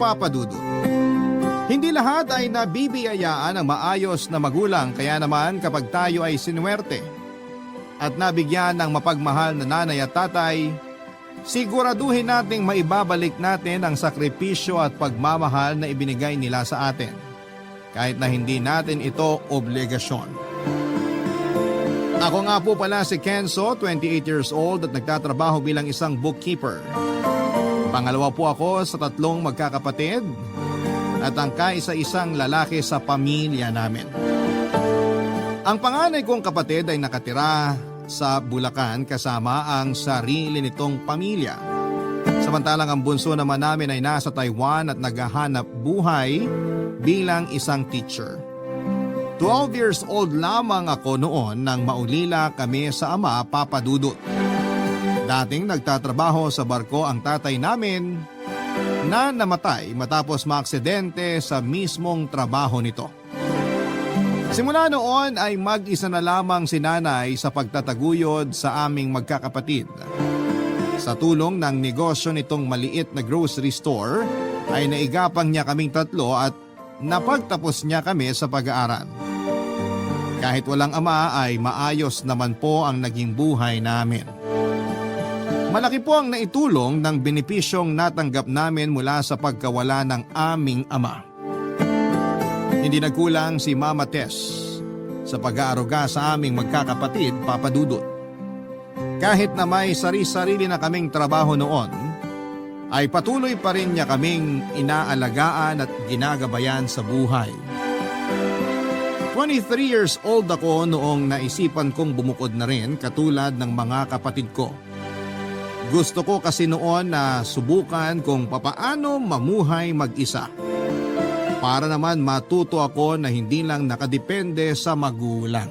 Papa Dudut. Hindi lahat ay nabibiyayaan ng maayos na magulang, kaya naman kapag tayo ay sinuwerte at nabigyan ng mapagmahal na nanay at tatay, siguraduhin nating maibabalik natin ang sakripisyo at pagmamahal na ibinigay nila sa atin, kahit na hindi natin ito obligasyon. Ako nga po pala si Kenzo, 28 years old at nagtatrabaho bilang isang bookkeeper. Pangalawa po ako sa 3 magkakapatid at ang kaisa-isang lalaki sa pamilya namin. Ang panganay kong kapatid ay nakatira sa Bulacan kasama ang sarili nitong pamilya. Samantalang ang bunso naman namin ay nasa Taiwan at naghahanap buhay bilang isang teacher. 12 years old lamang ako noon nang maulila kami sa ama, Papa Dudut. Dating nagtatrabaho sa barko ang tatay namin na namatay matapos maaksidente sa mismong trabaho nito. Simula noon ay mag-isa na lamang si nanay sa pagtataguyod sa aming magkakapatid. Sa tulong ng negosyo nitong maliit na grocery store ay naigapang niya kaming 3 at napagtapos niya kami sa pag-aaral. Kahit walang ama ay maayos naman po ang naging buhay namin. Malaki po ang naitulong ng benepisyong natanggap namin mula sa pagkawala ng aming ama. Hindi nagkulang si Mama Tess sa pag-aaruga sa aming magkakapatid, Papa Dudut. Kahit na may sari-sarili na kaming trabaho noon, ay patuloy pa rin niya kaming inaalagaan at ginagabayan sa buhay. 23 years old ako noong naisipan kong bumukod na rin katulad ng mga kapatid ko. Gusto ko kasi noon na subukan kung papaano mamuhay mag-isa. Para naman matuto ako na hindi lang nakadepende sa magulang.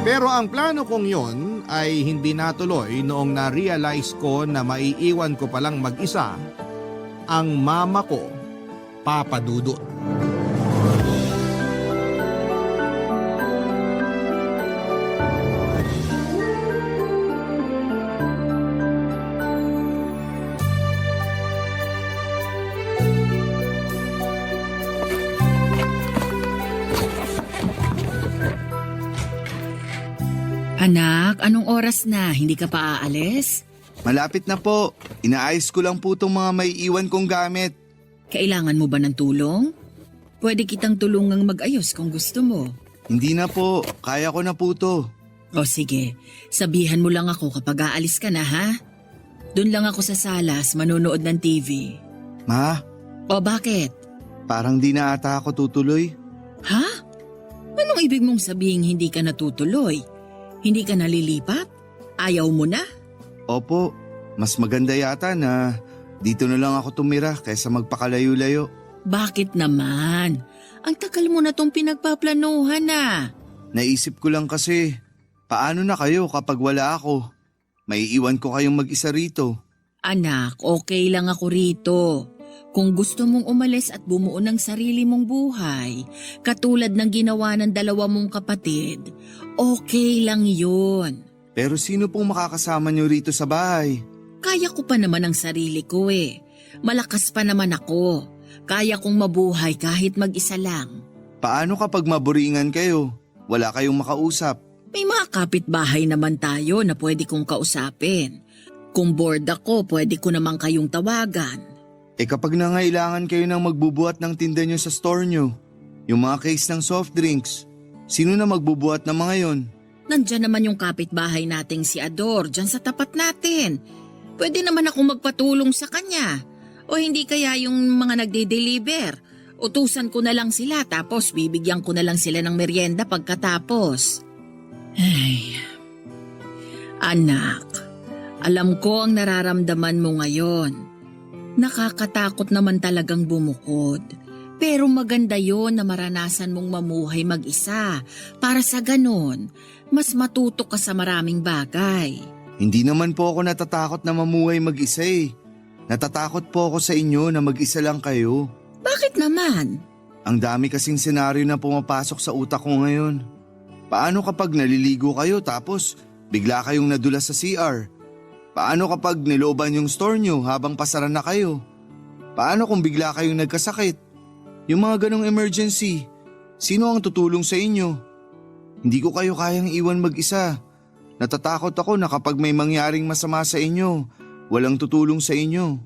Pero ang plano kong yon ay hindi natuloy noong na-realize ko na maiiwan ko palang mag-isa ang mama ko, Papa Dudut. Anak, anong oras na? Hindi ka pa aalis? Malapit na po. Inaayos ko lang po itong mga may iwan kong gamit. Kailangan mo ba ng tulong? Pwede kitang tulungang mag-ayos kung gusto mo. Hindi na po. Kaya ko na po to. O sige, sabihan mo lang ako kapag aalis ka na, ha? Doon lang ako sa salas, manonood ng TV. Ma, O bakit? parang di na ata ako tutuloy. Ha? Anong ibig mong sabihin hindi ka natutuloy? Hindi ka nalilipat? Ayaw mo na? Opo, mas maganda yata na dito na lang ako tumira kaysa magpakalayo-layo. Bakit naman? Ang tagal mo na tong pinagpaplanuhan na. Naisip ko lang kasi, paano na kayo kapag wala ako? May iwan ko kayong mag-isa rito. Anak, okay lang ako rito. Kung gusto mong umalis at bumuo ng sarili mong buhay, katulad ng ginawa ng 2 mong kapatid, okay lang yun. Pero sino pong makakasama niyo rito sa bahay? Kaya ko pa naman ang sarili ko eh. Malakas pa naman ako. Kaya kong mabuhay kahit mag-isa lang. Paano kapag maburingan kayo? Wala kayong makausap. May mga kapitbahay naman tayo na pwede kong kausapin. Kung bored ako, pwede ko naman kayong tawagan. Kapag nangailangan kayo ng magbubuhat ng tinda nyo sa store nyo, yung mga case ng soft drinks, sino na magbubuhat ng mga yon? Nandyan naman yung kapitbahay nating si Ador, dyan sa tapat natin. Pwede naman akong magpatulong sa kanya. O hindi kaya yung mga nagde-deliver. Utusan ko na lang sila tapos bibigyan ko na lang sila ng merienda pagkatapos. Ay, anak, alam ko ang nararamdaman mo ngayon. Nakakatakot naman talagang bumukod. Pero maganda yon na maranasan mong mamuhay mag-isa para sa ganon, mas matuto ka sa maraming bagay. Hindi naman po ako natatakot na mamuhay mag-isa eh. Natatakot po ako sa inyo na mag-isa lang kayo. Bakit naman? Ang dami kasing senaryo na pumapasok sa utak ko ngayon. Paano kapag naliligo kayo tapos bigla kayong nadulas sa CR? Paano kapag nilooban yung store nyo habang pasara na kayo? Paano kung bigla kayong nagkasakit? Yung mga ganong emergency, sino ang tutulong sa inyo? Hindi ko kayo kayang iwan mag-isa. Natatakot ako na kapag may mangyaring masama sa inyo, walang tutulong sa inyo.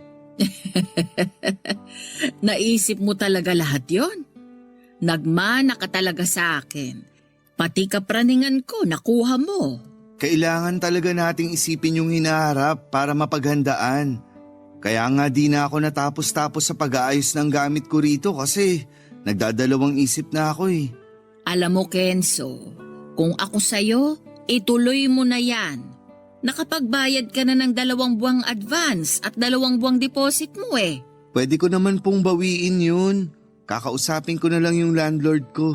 Naisip mo talaga lahat yon? Nagmana ka talaga sa akin. Pati kapraningan ko, nakuha mo. Kailangan talaga nating isipin yung hinaharap para mapaghandaan. Kaya nga di na ako natapos-tapos sa pag-aayos ng gamit ko rito kasi nagdadalawang isip na ako eh. Alam mo, Kenzo, kung ako sa'yo, ituloy mo na yan. Nakapagbayad ka na ng 2 buwang advance at 2 buwang deposit mo eh. Pwede ko naman pong bawiin yun. Kakausapin ko na lang yung landlord ko.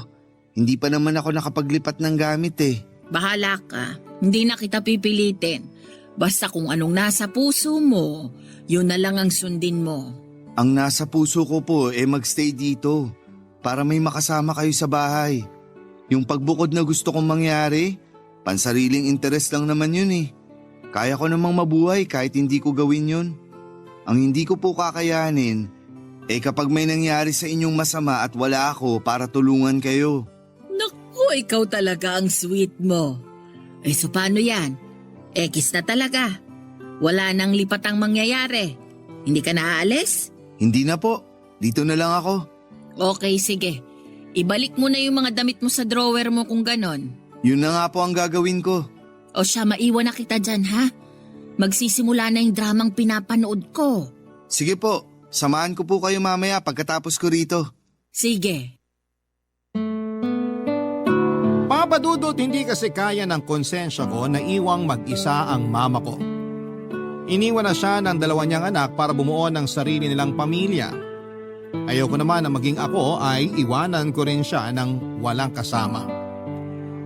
Hindi pa naman ako nakapaglipat ng gamit eh. Bahala ka, hindi na kita pipilitin. Basta kung anong nasa puso mo, yun na lang ang sundin mo. Ang nasa puso ko po magstay dito para may makasama kayo sa bahay. Yung pagbukod na gusto kong mangyari, pansariling interes lang naman yun eh. Kaya ko namang mabuhay kahit hindi ko gawin yun. Ang hindi ko po kakayanin, kapag may nangyari sa inyong masama at wala ako para tulungan kayo. Naku, ikaw talaga ang sweet mo. So paano yan? Ekis na talaga. Wala nang lipatang mangyayari. Hindi ka na aalis? Hindi na po, dito na lang ako. Okay, sige. Ibalik mo na yung mga damit mo sa drawer mo kung ganon. Yun na nga po ang gagawin ko. O siya, maiwan na kita dyan ha? Magsisimula na yung dramang pinapanood ko. Sige po, samahan ko po kayo mamaya pagkatapos ko rito. Sige. Papadudot, hindi kasi kaya ng konsensya ko na iwang mag-isa ang mama ko. Iniwan na siya ng 2 niyang anak para bumuo ng sarili nilang pamilya. Ayoko naman na maging ako ay iwanan ko rin siya ng walang kasama.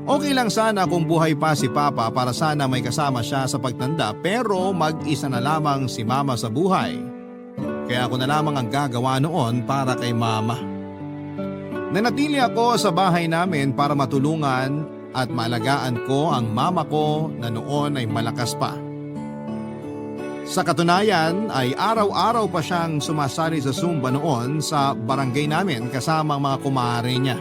Okay lang sana kung buhay pa si Papa para sana may kasama siya sa pagtanda, pero mag-isa na lamang si Mama sa buhay. Kaya ako na lamang ang gagawa noon para kay Mama. Nanatili ako sa bahay namin para matulungan at maalagaan ko ang mama ko na noon ay malakas pa. Sa katunayan ay araw-araw pa siyang sumasali sa Zumba noon sa barangay namin kasama ang mga kumare niya.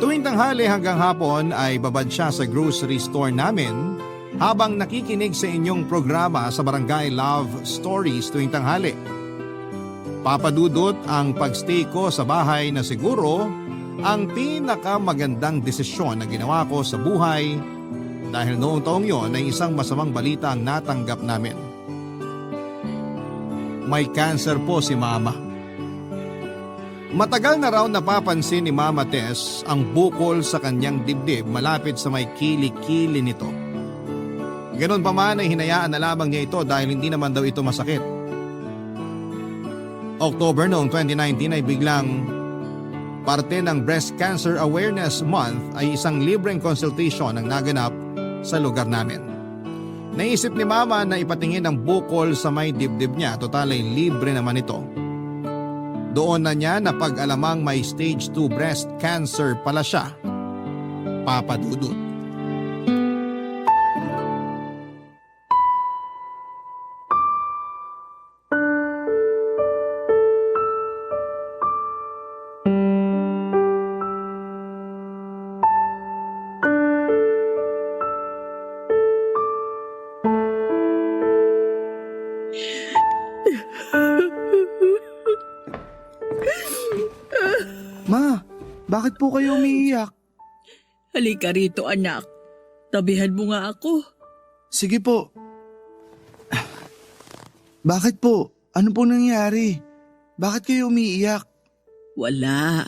Tuwing tanghali hanggang hapon ay babad siya sa grocery store namin habang nakikinig sa inyong programa sa Barangay Love Stories tuwing tanghali. Papadudot ang pagstay ko sa bahay na siguro ang pinakamagandang desisyon na ginawa ko sa buhay dahil noong taong yon ay isang masamang balita ang natanggap namin. May cancer po si Mama. Matagal na raw napapansin ni Mama Tess ang bukol sa kanyang dibdib malapit sa may kilikili nito. Ganon pa man ay hinayaan na lamang niya ito dahil hindi naman daw ito masakit. October noong 2019 ay biglang parte ng Breast Cancer Awareness Month ay isang libreng consultation ang naganap sa lugar namin. Naisip ni Mama na ipatingin ang bukol sa may dibdib niya, total ay libre naman ito. Doon na niya napag-alamang may stage 2 breast cancer pala siya. Papadudot. Ma, bakit po kayo umiiyak? Halika rito anak. Tabihan mo nga ako. Sige po. Bakit po? Ano po nangyari? Bakit kayo umiiyak? Wala.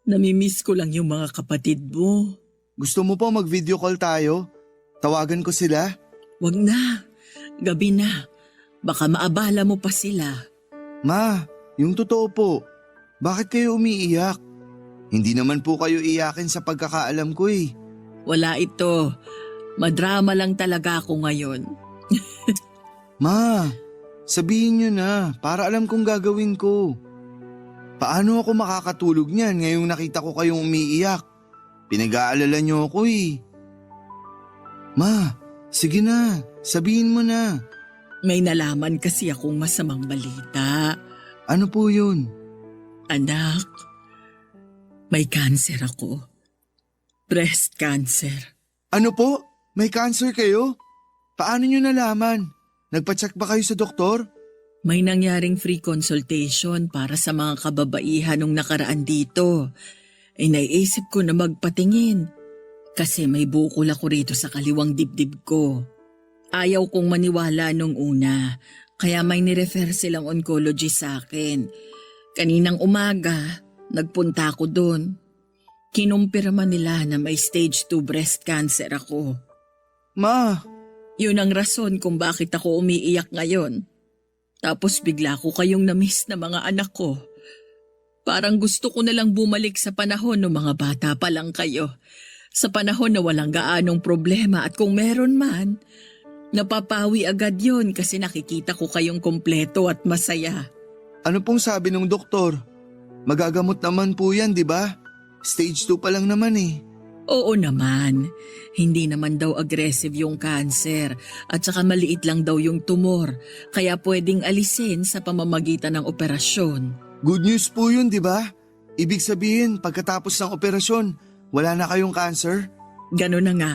Namimiss ko lang yung mga kapatid mo. Gusto mo po mag-video call tayo? Tawagan ko sila? Wag na. Gabi na. Baka maabala mo pa sila. Ma, yung totoo po. Bakit kayo umiiyak? Hindi naman po kayo iyakin sa pagkakaalam ko eh. Wala ito. Madrama lang talaga ako ngayon. Ma, sabihin nyo na para alam kong gagawin ko. Paano ako makakatulog niyan ngayong nakita ko kayong umiiyak? Pinag-aalala nyo ako eh. Ma, sige na, sabihin mo na. May nalaman kasi akong masamang balita. Ano po yun? Anak, may cancer ako. Breast cancer. Ano po? May cancer kayo? Paano nyo nalaman? Nagpa-check ba kayo sa doktor? May nangyaring free consultation para sa mga kababaihan nung nakaraan dito. Naiisip ko na magpatingin kasi may bukol ako rito sa kaliwang dibdib ko. Ayaw kong maniwala nung una, kaya may nirefer silang oncologist sa akin. Kaninang umaga, nagpunta ako doon. Kinumpirma nila na may stage 2 breast cancer ako. Ma, Yun ang rason kung bakit ako umiiyak ngayon. Tapos bigla ko kayong na-miss na mga anak ko. Parang gusto ko na lang bumalik sa panahon ng mga bata pa lang kayo. Sa panahon na walang gaanong problema at kung meron man, napapawi agad yon kasi nakikita ko kayong kompleto at masaya. ano pong sabi ng doktor? Magagamot naman po yan, di ba? Stage 2 pa lang naman eh. Oo naman, hindi naman daw aggressive yung cancer at saka maliit lang daw yung tumor kaya pwedeng alisin sa pamamagitan ng operasyon. Good news po yun, di ba? Ibig sabihin, pagkatapos ng operasyon, wala na kayong cancer? Gano'n na nga.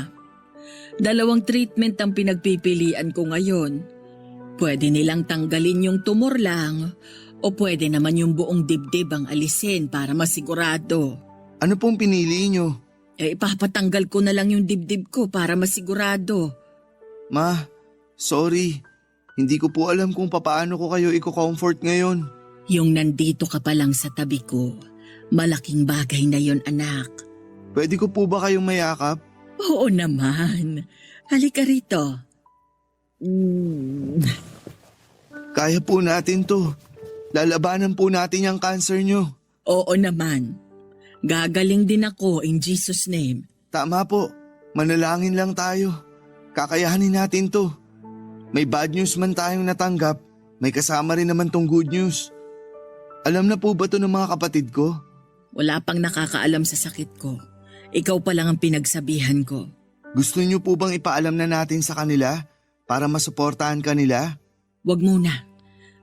2 treatment ang pinagpipilian ko ngayon. Pwede nilang tanggalin yung tumor lang o pwede naman yung buong dibdib ang alisin para masigurado. Ano pong pinili nyo? Ipapatanggal ko na lang yung dibdib ko para masigurado. Ma, sorry. Hindi ko po alam kung papaano ko kayo i-comfort ngayon. Yung nandito ka pa lang sa tabi ko, malaking bagay na yon anak. Pwede ko po ba kayong mayakap? Oo naman. Halika rito. Kaya po natin to. Lalabanan po natin yung cancer nyo. Oo naman. Gagaling din ako in Jesus' name. Tama po. Manalangin lang tayo. Kakayahanin natin to. May bad news man tayong natanggap, may kasama rin naman tong good news. Alam na po ba to ng mga kapatid ko? Wala pang nakakaalam sa sakit ko. Ikaw pa lang ang pinagsabihan ko. Gusto niyo po bang ipaalam na natin sa kanila para masuportahan kanila? Wag muna.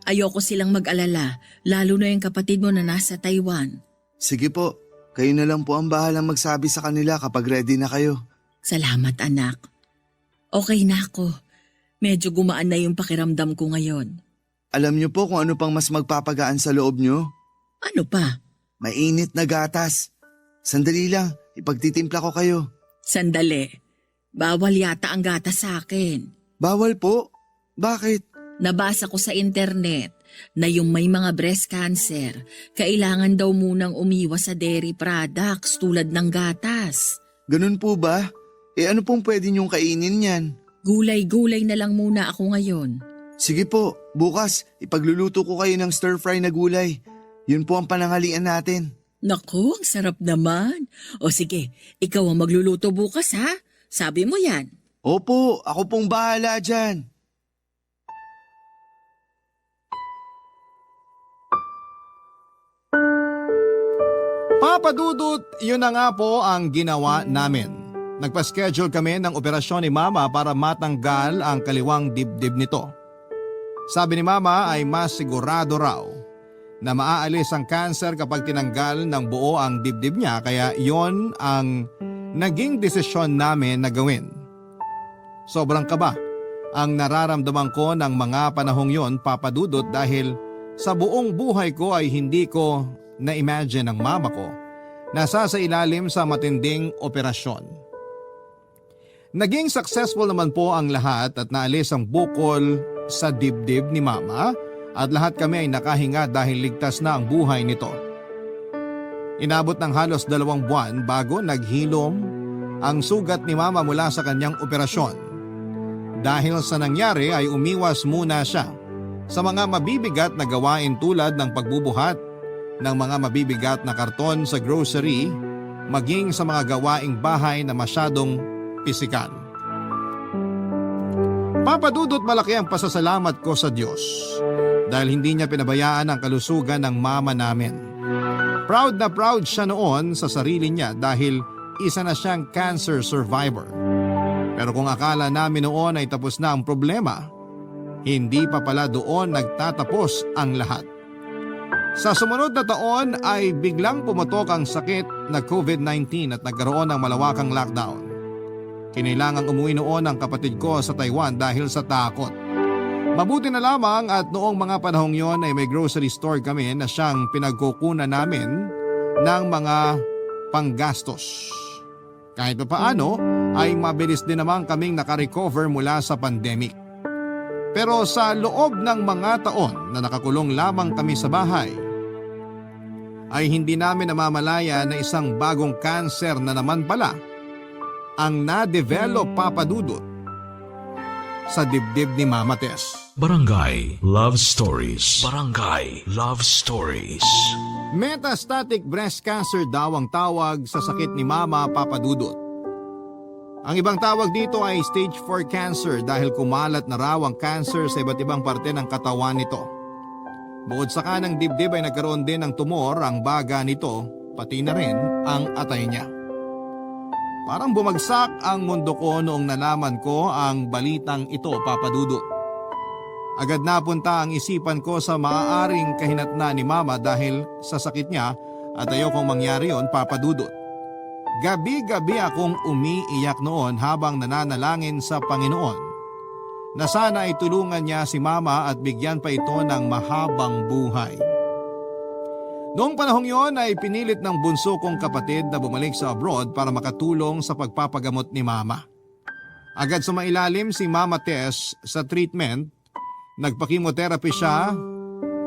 Ayoko silang mag-alala, lalo na yung kapatid mo na nasa Taiwan. Sige po, kayo na lang po ang bahalang magsabi sa kanila kapag ready na kayo. Salamat anak. Okay na ako. Medyo gumaan na yung pakiramdam ko ngayon. Alam niyo po kung ano pang mas magpapagaan sa loob niyo? Ano pa? Mainit na gatas. Sandali lang, ipagtitimpla ko kayo. Sandali. Bawal yata ang gata sa akin. Bawal po? Bakit? Nabasa ko sa internet na yung may mga breast cancer, kailangan daw munang umiwas sa dairy products tulad ng gatas. Ganun po ba? Ano pong pwede niyong kainin yan? Gulay-gulay na lang muna ako ngayon. Sige po, bukas ipagluluto ko kayo ng stir-fry na gulay. Yun po ang panangalian natin. Naku, ang sarap naman. O sige, ikaw ang magluluto bukas ha? Sabi mo yan. Opo, ako pong bahala dyan. Papa Dudut, yun na nga po ang ginawa namin. Nagpa-schedule kami ng operasyon ni Mama para matanggal ang kaliwang dibdib nito. Sabi ni Mama ay mas sigurado raw na maaalis ang cancer kapag tinanggal ng buo ang dibdib niya kaya yon ang naging desisyon namin na gawin. Sobrang kaba ang nararamdaman ko ng mga panahong yon, Papa Dudut, dahil sa buong buhay ko ay hindi ko na-imagine ang mama ko nasa sa ilalim sa matinding operasyon. Naging successful naman po ang lahat at naalis ang bukol sa dibdib ni Mama at lahat kami ay nakahinga dahil ligtas na ang buhay nito. Inabot ng halos 2 buwan bago naghilom ang sugat ni Mama mula sa kanyang operasyon. Dahil sa nangyari ay umiwas muna siya sa mga mabibigat na gawain tulad ng pagbubuhat ng mga mabibigat na karton sa grocery, maging sa mga gawaing bahay na masyadong pisikal. Papa Dudut, malaki ang pasasalamat ko sa Diyos dahil hindi niya pinabayaan ang kalusugan ng mama namin. Proud na proud siya noon sa sarili niya dahil isa na siyang cancer survivor. Pero kung akala namin noon ay tapos na ang problema, hindi pa pala doon nagtatapos ang lahat. Sa sumunod na taon ay biglang pumutok ang sakit na COVID-19 at nagkaroon ng malawakang lockdown. Kinailangang umuwi noon ang kapatid ko sa Taiwan dahil sa takot. Mabuti na lamang at noong mga panahong yon ay may grocery store kami na siyang pinagkukunan namin ng mga panggastos. Kahit pa paano ay mabilis din naman kaming nakarecover mula sa pandemic. Pero sa loob ng mga taon na nakakulong lamang kami sa bahay, ay hindi namin namamalaya na isang bagong cancer na naman pala ang na-develop, Papa Dudut, sa dibdib ni Mama Tess. Barangay Love Stories. Barangay Love Stories. Metastatic breast cancer daw ang tawag sa sakit ni Mama, Papa Dudut. Ang ibang tawag dito ay stage 4 cancer dahil kumalat na raw ang cancer sa iba't ibang parte ng katawan nito. Bukod sa kanang dibdib ay nagkaroon din ng tumor ang baga nito, pati na rin ang atay niya. Parang bumagsak ang mundo ko noong nalaman ko ang balitang ito, Papa Dudut. Agad napunta ang isipan ko sa maaaring kahinatnan ni Mama dahil sa sakit niya at ayokong mangyari yon, Papa Dudut. Gabi-gabi akong umiiyak noon habang nananalangin sa Panginoon na sana ay tulungan niya si Mama at bigyan pa ito ng mahabang buhay. Noong panahong yon ay pinilit ng bunso kong kapatid na bumalik sa abroad para makatulong sa pagpapagamot ni Mama. Agad sumailalim si Mama Tess sa treatment, nagpa-chemotherapy siya,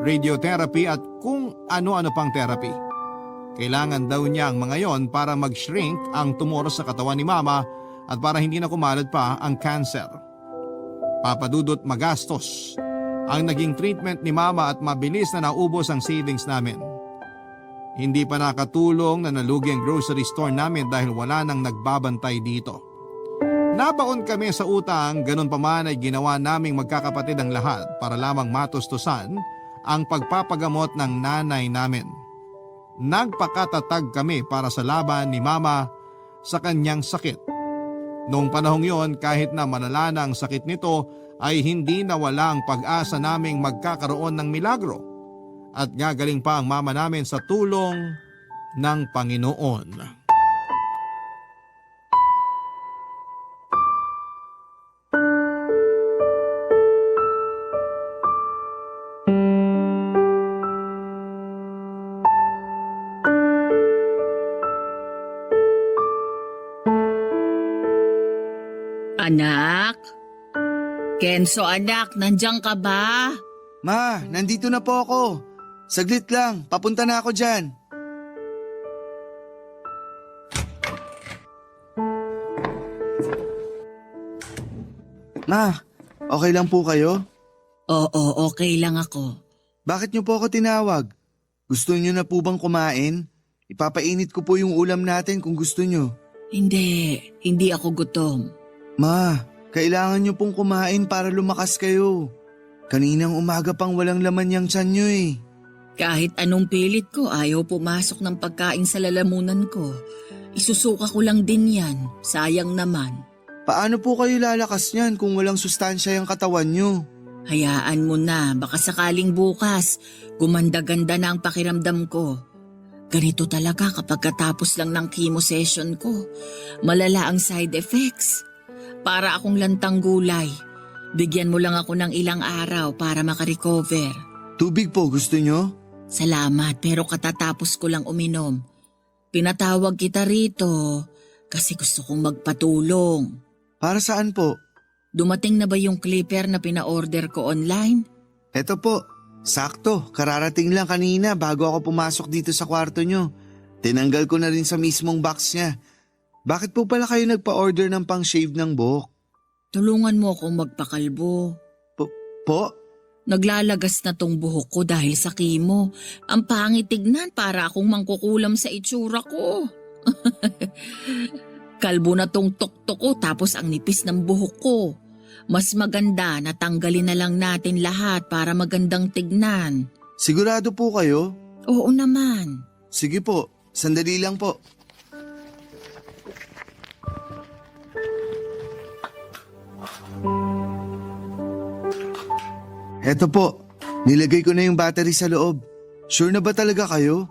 radiotherapy at kung ano-ano pang therapy. Kailangan daw niya ang mga yon para mag-shrink ang tumor sa katawan ni Mama at para hindi na kumalat pa ang cancer. Papa Dudut, magastos ang naging treatment ni Mama at mabilis na naubos ang savings namin. Hindi pa nakatulong na nalugi ang grocery store namin dahil wala nang nagbabantay dito. Nabaon kami sa utang, ganun pa man ay ginawa naming magkakapatid ang lahat para lamang matustusan ang pagpapagamot ng nanay namin. Nagpakatatag kami para sa laban ni Mama sa kanyang sakit. Noong panahong yon, kahit na malala na ang sakit nito, ay hindi nawala ang pag-asa naming magkakaroon ng milagro at gagaling pa ang mama namin sa tulong ng Panginoon. Anak? Kenzo anak, nandiyan ka ba? Ma, nandito na po ako. Saglit lang, papunta na ako dyan. Ma, okay lang po kayo? Oo, okay lang ako. Bakit niyo po ako tinawag? Gusto niyo na po bang kumain? Ipapainit ko po yung ulam natin kung gusto niyo. Hindi ako gutom. Ma, kailangan niyo pong kumain para lumakas kayo. Kaninang umaga pang walang laman yung tiyan niyo eh. Kahit anong pilit ko, ayaw pumasok ng pagkain sa lalamunan ko. Isusuka ko lang din yan. Sayang naman. Paano po kayo lalakas niyan kung walang sustansya yung katawan niyo? Hayaan mo na, baka sakaling bukas, gumanda-ganda na ang pakiramdam ko. Ganito talaga kapag katapos lang ng chemo session ko. Malala ang side effects. Para akong lantang gulay. Bigyan mo lang ako ng ilang araw para makarecover. Tubig po gusto niyo? Salamat, pero katatapos ko lang uminom. Pinatawag kita rito kasi gusto kong magpatulong. Para saan po? Dumating na ba yung clipper na pina-order ko online? Eto po, sakto. Kararating lang kanina bago ako pumasok dito sa kwarto niyo. Tinanggal ko na rin sa mismong box niya. Bakit po pala kayo nagpa-order ng pang-shave ng buhok? Tulungan mo akong magpakalbo. Po? Naglalagas na tong buhok ko dahil sa chemo. Ang pangit tignan, para akong mangkukulam sa itsura ko. Kalbo na tong tuktok ko tapos ang nipis ng buhok ko. Mas maganda na tanggalin na lang natin lahat para magandang tignan. Sigurado po kayo? Oo naman. Sige po, sandali lang po. Eto po, nilagay ko na yung battery sa loob. Sure na ba talaga kayo?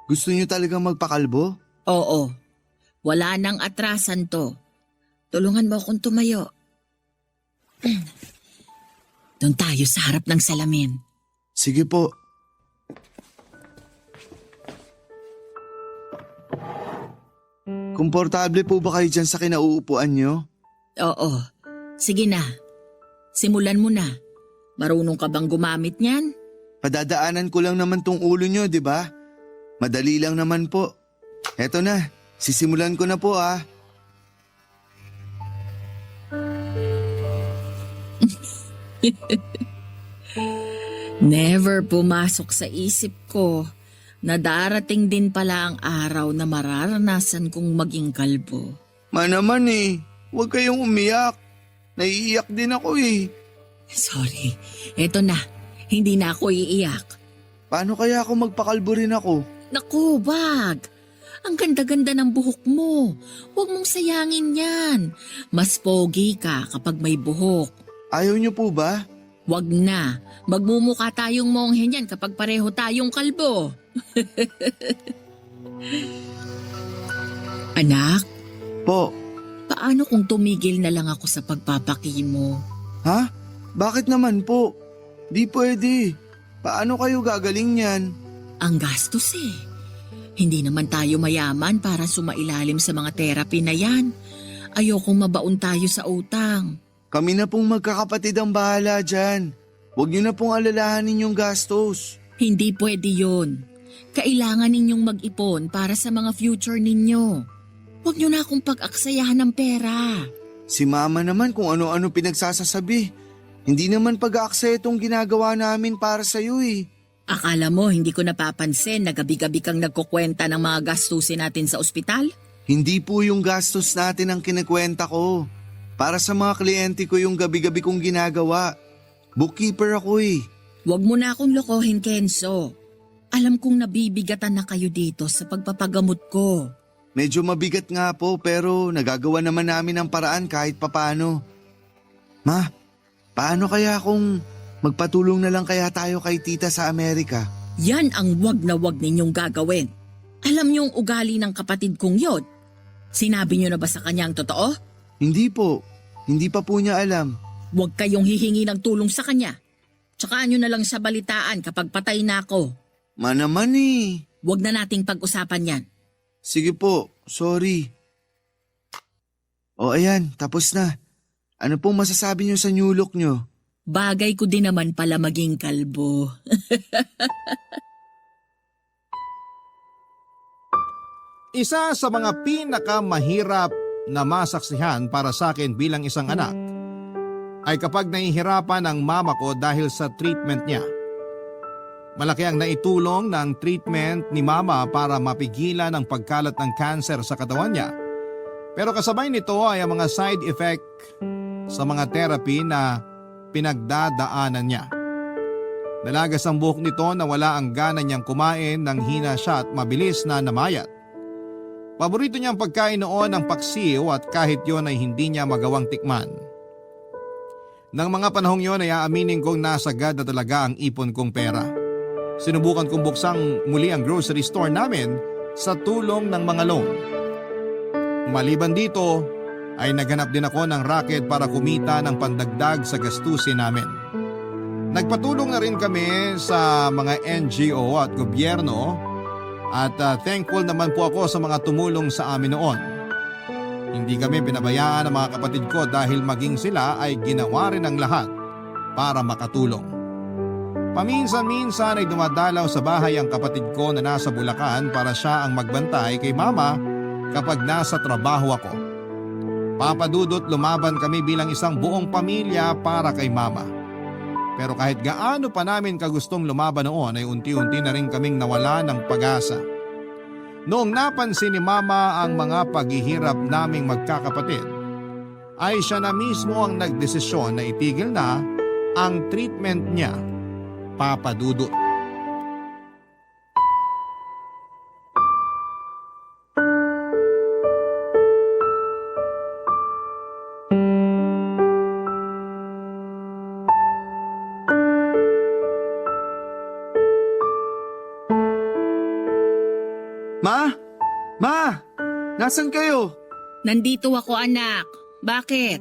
Gusto niyo talagang magpakalbo? Oo, wala nang atrasan to. Tulungan mo akong tumayo. Doon tayo sa harap ng salamin. Sige po. Komportable po ba kayo dyan sa kinauupuan niyo? Oo, sige na. Simulan mo na. Marunong ka bang gumamit niyan? Padadaanan ko lang naman tong ulo niyo, di ba? Madali lang naman po. Eto na, sisimulan ko na po ah. Never pumasok sa isip ko na darating din pala ang araw na mararanasan kong maging kalbo. Naman eh, huwag kayong umiyak. Naiiyak din ako eh. Sorry, eto na. Hindi na ako iiyak. Paano kaya ako magpakalbo rin ako? Naku, wag. Ang ganda-ganda ng buhok mo. Huwag mong sayangin yan. Mas pogi ka kapag may buhok. Ayaw niyo po ba? Wag na. Magmumukha tayong monghe niyan kapag pareho tayong kalbo. Anak, Po. paano kung tumigil na lang ako sa pagpapakimo? Ha? Bakit naman po? Di pwede. Paano kayo gagaling niyan? Ang gastos eh. Hindi naman tayo mayaman para sumailalim sa mga therapy na yan. Ayokong mabaon tayo sa utang. Kami na pong magkakapatid ang bahala dyan. Huwag niyo na pong alalahanin yung gastos. Hindi pwede yun. Kailangan ninyong mag-ipon para sa mga future ninyo. Huwag niyo na akong pag-aksayahan ng pera. Si mama naman kung ano-ano pinagsasasabi. Hindi naman pag-aaksaya itong ginagawa namin para sa'yo eh. Akala mo hindi ko napapansin na gabi-gabi kang nagkukwenta ng mga gastusin natin sa ospital? Hindi po yung gastos natin ang kinikwenta ko. Para sa mga kliyente ko yung gabi-gabi kong ginagawa. Bookkeeper ako eh. Huwag mo na akong lokohin, Kenzo. Alam kong nabibigatan na kayo dito sa pagpapagamot ko. Medyo mabigat nga po pero nagagawa naman namin ang paraan kahit papano. Ma, paano kaya kung magpatulong na lang kaya tayo kay tita sa Amerika? Yan ang wag na wag ninyong gagawin. Alam niyong ugali ng kapatid kong yun. Sinabi niyo na ba sa kanya ang totoo? Hindi po. Hindi pa po niya alam. Huwag kayong hihingi ng tulong sa kanya. Tsaka nyo na lang siya balitaan kapag patay na ako. Ma naman eh. Huwag na nating pag-usapan yan. Sige po, sorry. O ayan, tapos na. Ano pong masasabi niyo sa new look niyo? Bagay ko din naman pala maging kalbo. Isa sa mga pinakamahirap na masaksihan para sa akin bilang isang anak ay kapag nahihirapan ang mama ko dahil sa treatment niya. Malaki ang naitulong ng treatment ni mama para mapigilan ang pagkalat ng cancer sa katawan niya. Pero kasabay nito ay ang mga side effect sa mga therapy na pinagdadaanan niya. Nalagas ang buhok nito na wala ang gana niyang kumain nang hina siya at mabilis na namayat. Paborito niyang pagkain noon ang paksiw at kahit yon ay hindi niya magawang tikman. Nang mga panahong yon ay aaminin kong nasagad na talaga ang ipon kong pera. Sinubukan kong buksang muli ang grocery store namin sa tulong ng mga loan. Maliban dito ay naghanap din ako ng racket para kumita ng pandagdag sa gastusin namin. Nagpatulong na rin kami sa mga NGO at gobyerno at thankful naman po ako sa mga tumulong sa amin noon. Hindi kami pinabayaan ng mga kapatid ko dahil maging sila ay ginawa rin ang lahat para makatulong. Paminsan-minsan ay dumadalaw sa bahay ang kapatid ko na nasa Bulacan para siya ang magbantay kay mama kapag nasa trabaho ako. Papadudot lumaban kami bilang isang buong pamilya para kay mama. Pero kahit gaano pa namin kagustong lumaban noon ay unti-unti na rin kaming nawala ng pag-asa. Noong napansin ni mama ang mga paghihirap naming magkakapatid, ay siya na mismo ang nagdesisyon na itigil na ang treatment niya, Papa Dudut. Ma? Ma? Nasaan kayo? Nandito ako, anak. Bakit?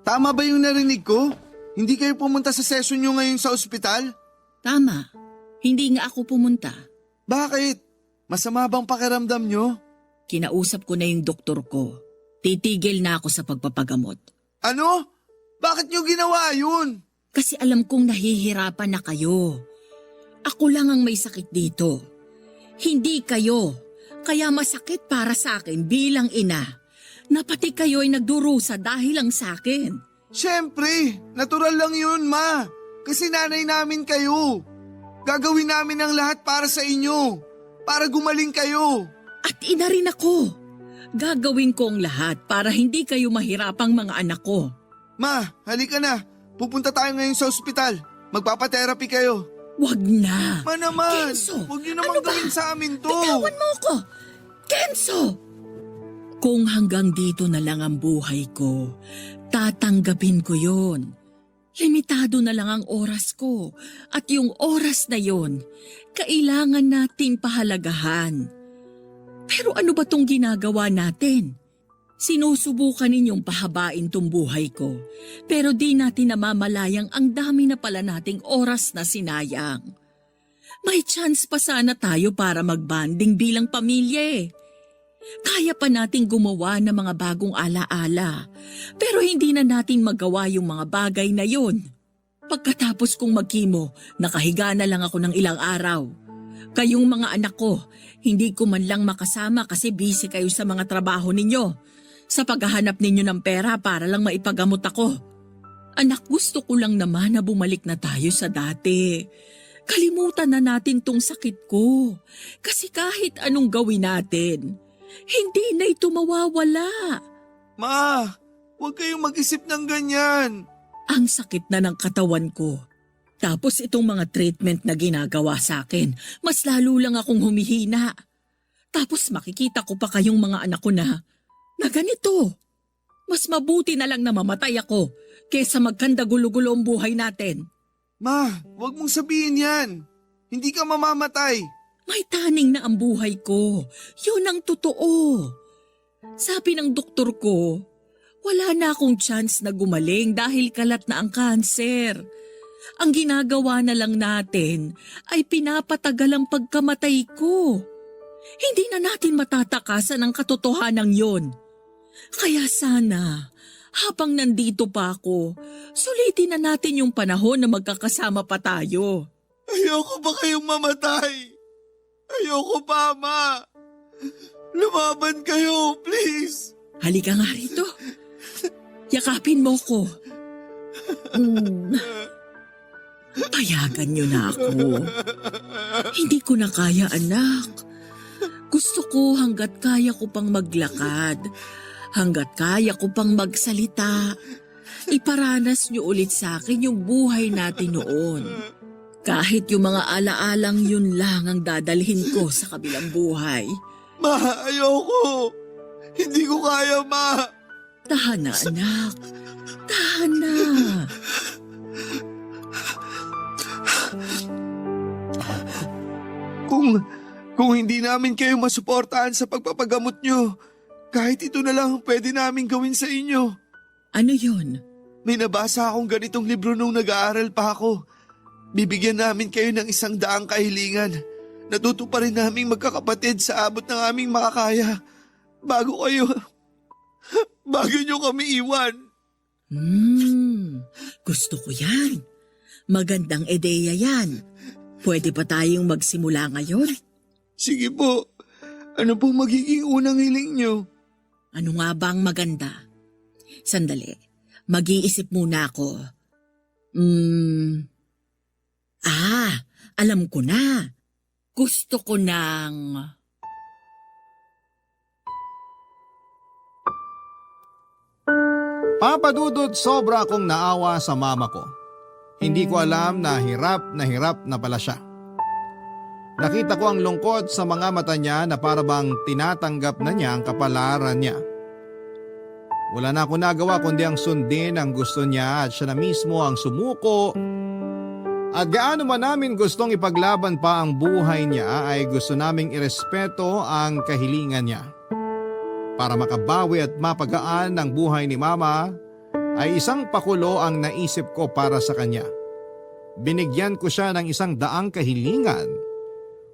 Tama ba yung narinig ko? Hindi kayo pumunta sa session nyo ngayon sa ospital? Tama. Hindi nga ako pumunta. Bakit? Masama bang pakiramdam nyo? Kinausap ko na yung doktor ko. Titigil na ako sa pagpapagamot. Ano? Bakit nyo ginawa yun? Kasi alam kong nahihirapan na kayo. Ako lang ang may sakit dito. Hindi kayo. Kaya masakit para sa akin bilang ina. Na pati kayo ay nagdurusa dahil lang sa akin. Siyempre, natural lang yun, Ma. Kasi nanay namin kayo. Gagawin namin ang lahat para sa inyo. Para gumaling kayo. At ina rin ako. Gagawin ko ang lahat para hindi kayo mahirapang mga anak ko. Ma, halika na. Pupunta tayo ngayon sa ospital. Magpapatherapy kayo. Wag na. Ma naman, Kenzo, huwag niyo naman ano ba? gawin sa amin to. Bitawan mo ko! Kenzo! Kung hanggang dito na lang ang buhay ko, tatanggapin ko yon. Limitado na lang ang oras ko at yung oras na yon, kailangan nating pahalagahan. Pero ano ba tong ginagawa natin? Sinusubukan ninyong pahabain tong buhay ko, pero di natin namamalayang ang dami na pala nating oras na sinayang. May chance pa sana tayo para magbanding bilang pamilya eh. Kaya pa nating gumawa ng mga bagong alaala, pero hindi na natin magawa yung mga bagay na yun. Pagkatapos kong magkimo, nakahiga na lang ako ng ilang araw. Kayong mga anak ko, hindi ko man lang makasama kasi busy kayo sa mga trabaho ninyo. Sa paghahanap ninyo ng pera para lang maipagamot ako. Anak, gusto ko lang naman na bumalik na tayo sa dati. Kalimutan na natin tong sakit ko. Kasi kahit anong gawin natin, hindi na ito mawawala. Ma, huwag kayong mag-isip ng ganyan. Ang sakit na ng katawan ko. Tapos itong mga treatment na ginagawa sa akin, mas lalo lang akong humihina. Tapos makikita ko pa kayong mga anak ko na ganito. Mas mabuti na lang na mamatay ako kesa magkanda gulo-gulo ang buhay natin. Ma, huwag mong sabihin yan. Hindi ka mamamatay. May taning na ang buhay ko. Yun ang totoo. Sabi ng doktor ko, wala na akong chance na gumaling dahil kalat na ang kanser. Ang ginagawa na lang natin ay pinapatagal ang pagkamatay ko. Hindi na natin matatakasan ang katotohanan yon. Kaya sana, habang nandito pa ako, sulitin na natin yung panahon na magkakasama pa tayo. Ayoko pa kayong mamatay. Ayoko pa, Ma. Lumaban kayo, please. Halika nga rito. Yakapin mo ko. Payagan niyo na ako. Hindi ko na kaya, anak. Gusto ko hanggat kaya ko pang maglakad. Hanggat kaya ko pang magsalita. Iparanas niyo ulit sa akin yung buhay natin noon. Kahit yung mga alaalang yun lang ang dadalhin ko sa kabilang buhay. Ma, ayoko. Hindi ko kaya, Ma. Tahan na, anak. Tahan na. Kung hindi namin kayo masuportahan sa pagpapagamot nyo, kahit ito na lang ang pwede namin gawin sa inyo. Ano yun? May nabasa akong ganitong libro nung nag-aaral pa ako. Bibigyan namin kayo ng 100 kahilingan. Natutuparin namin magkakapatid sa abot ng aming makakaya. Bago nyo kami iwan. Gusto ko yan. Magandang ideya yan. Pwede pa tayong magsimula ngayon? Sige po. Ano pong magiging unang hiling nyo? Ano nga bang maganda? Sandali. Mag-iisip muna ako. Alam ko na. Gusto ko ng... Papadudod, sobra akong naawa sa mama ko. Hindi ko alam na hirap na pala siya. Nakita ko ang lungkot sa mga mata niya na parabang tinatanggap na niya ang kapalaran niya. Wala na ako nagawa kundi ang sundin ang gusto niya at siya na mismo ang sumuko At gaano man namin gustong ipaglaban pa ang buhay niya ay gusto naming irespeto ang kahilingan niya. Para makabawi at mapagaan ang buhay ni Mama ay isang pakulo ang naisip ko para sa kanya. Binigyan ko siya ng 100 kahilingan.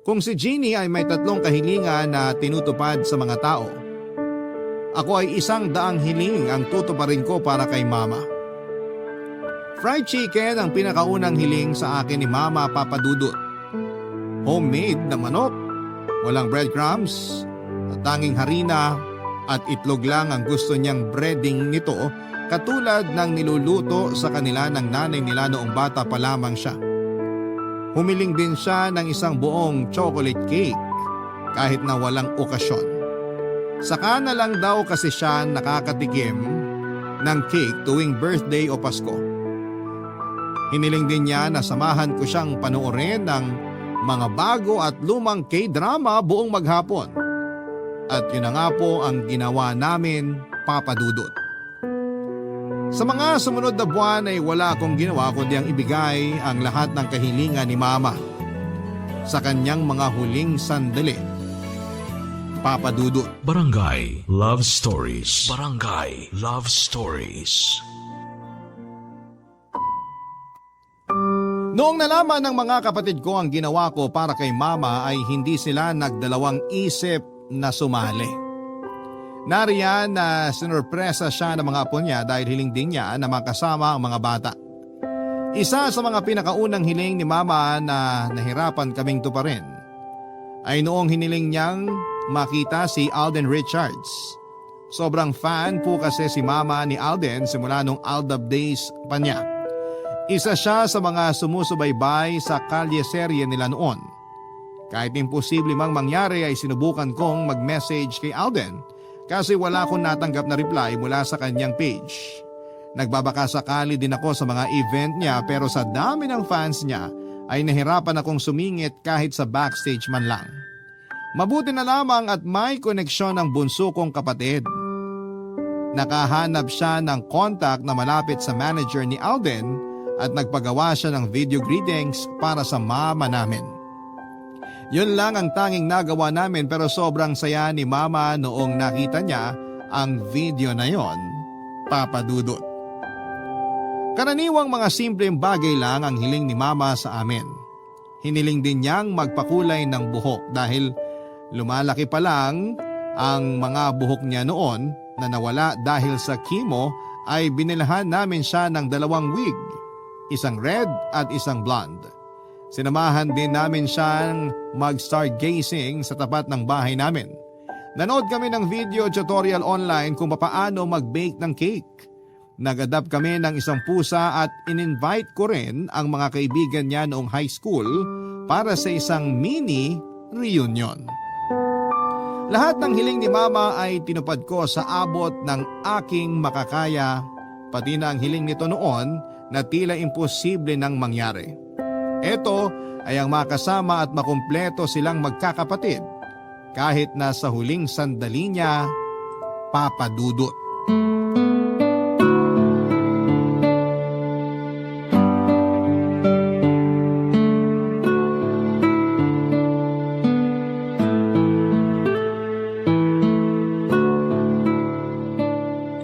Kung si Jeannie ay may 3 kahilingan na tinutupad sa mga tao, ako ay 100 hiling ang tutuparin ko para kay Mama. Fried chicken ang pinakaunang hiling sa akin ni Mama Papadudut. Homemade na manok, walang breadcrumbs, at tanging harina at itlog lang ang gusto niyang breading nito katulad ng niluluto sa kanila ng nanay nila noong bata pa lamang siya. Humiling din siya ng 1 buong chocolate cake kahit na walang okasyon. Saka na lang daw kasi siya nakakatikim ng cake tuwing birthday o Pasko. Hiniling din niya na samahan ko siyang panoorin ng mga bago at lumang K-drama buong maghapon. At yun na nga po ang ginawa namin, Papa Dudut. Sa mga sumunod na buwan ay wala akong ginawa kundi ang ibigay ang lahat ng kahilingan ni Mama sa kanyang mga huling sandali. Papa Dudut. Barangay Love Stories. Barangay Love Stories. Noong nalaman ng mga kapatid ko ang ginawa ko para kay Mama ay hindi sila nagdalawang isip na sumali. Nariyan na sinurpresa siya ng mga apo niya dahil hiling din niya na makasama ang mga bata. Isa sa mga pinakaunang hiling ni Mama na nahirapan kaming tuparin ay noong hiniling niyang makita si Alden Richards. Sobrang fan po kasi si Mama ni Alden simula nung Aldab days pa niya. Isa siya sa mga sumusubaybay sa kalye-serye nila noon. Kahit imposible mang mangyari ay sinubukan kong mag-message kay Alden kasi wala akong natanggap na reply mula sa kanyang page. Nagbabaka sakali din ako sa mga event niya pero sa dami ng fans niya ay nahirapan akong sumingit kahit sa backstage man lang. Mabuti na lamang at may koneksyon ng bunso kong kapatid. Nakahanap siya ng contact na malapit sa manager ni Alden at nagpagawa siya ng video greetings para sa mama namin. Yun lang ang tanging nagawa namin pero sobrang saya ni Mama noong nakita niya ang video na yon, Papa Dudut. Karaniwang mga simpleng bagay lang ang hiling ni Mama sa amin. Hiniling din niyang magpakulay ng buhok dahil lumalaki pa lang ang mga buhok niya noon na nawala dahil sa chemo ay binilhan namin siya ng 2 wig. Isang red at isang blonde. Sinamahan din namin siyang mag-stargazing sa tapat ng bahay namin. Nanood kami ng video tutorial online kung paano mag-bake ng cake. Nag-adapt kami ng isang pusa at in-invite ko rin ang mga kaibigan niya noong high school para sa isang mini reunion. Lahat ng hiling ni Mama ay tinupad ko sa abot ng aking makakaya, pati na ang hiling nito noon na tila imposible nang mangyari. Ito ay ang makasama at makumpleto silang magkakapatid kahit na sa huling sandali niya, Papa Dudut.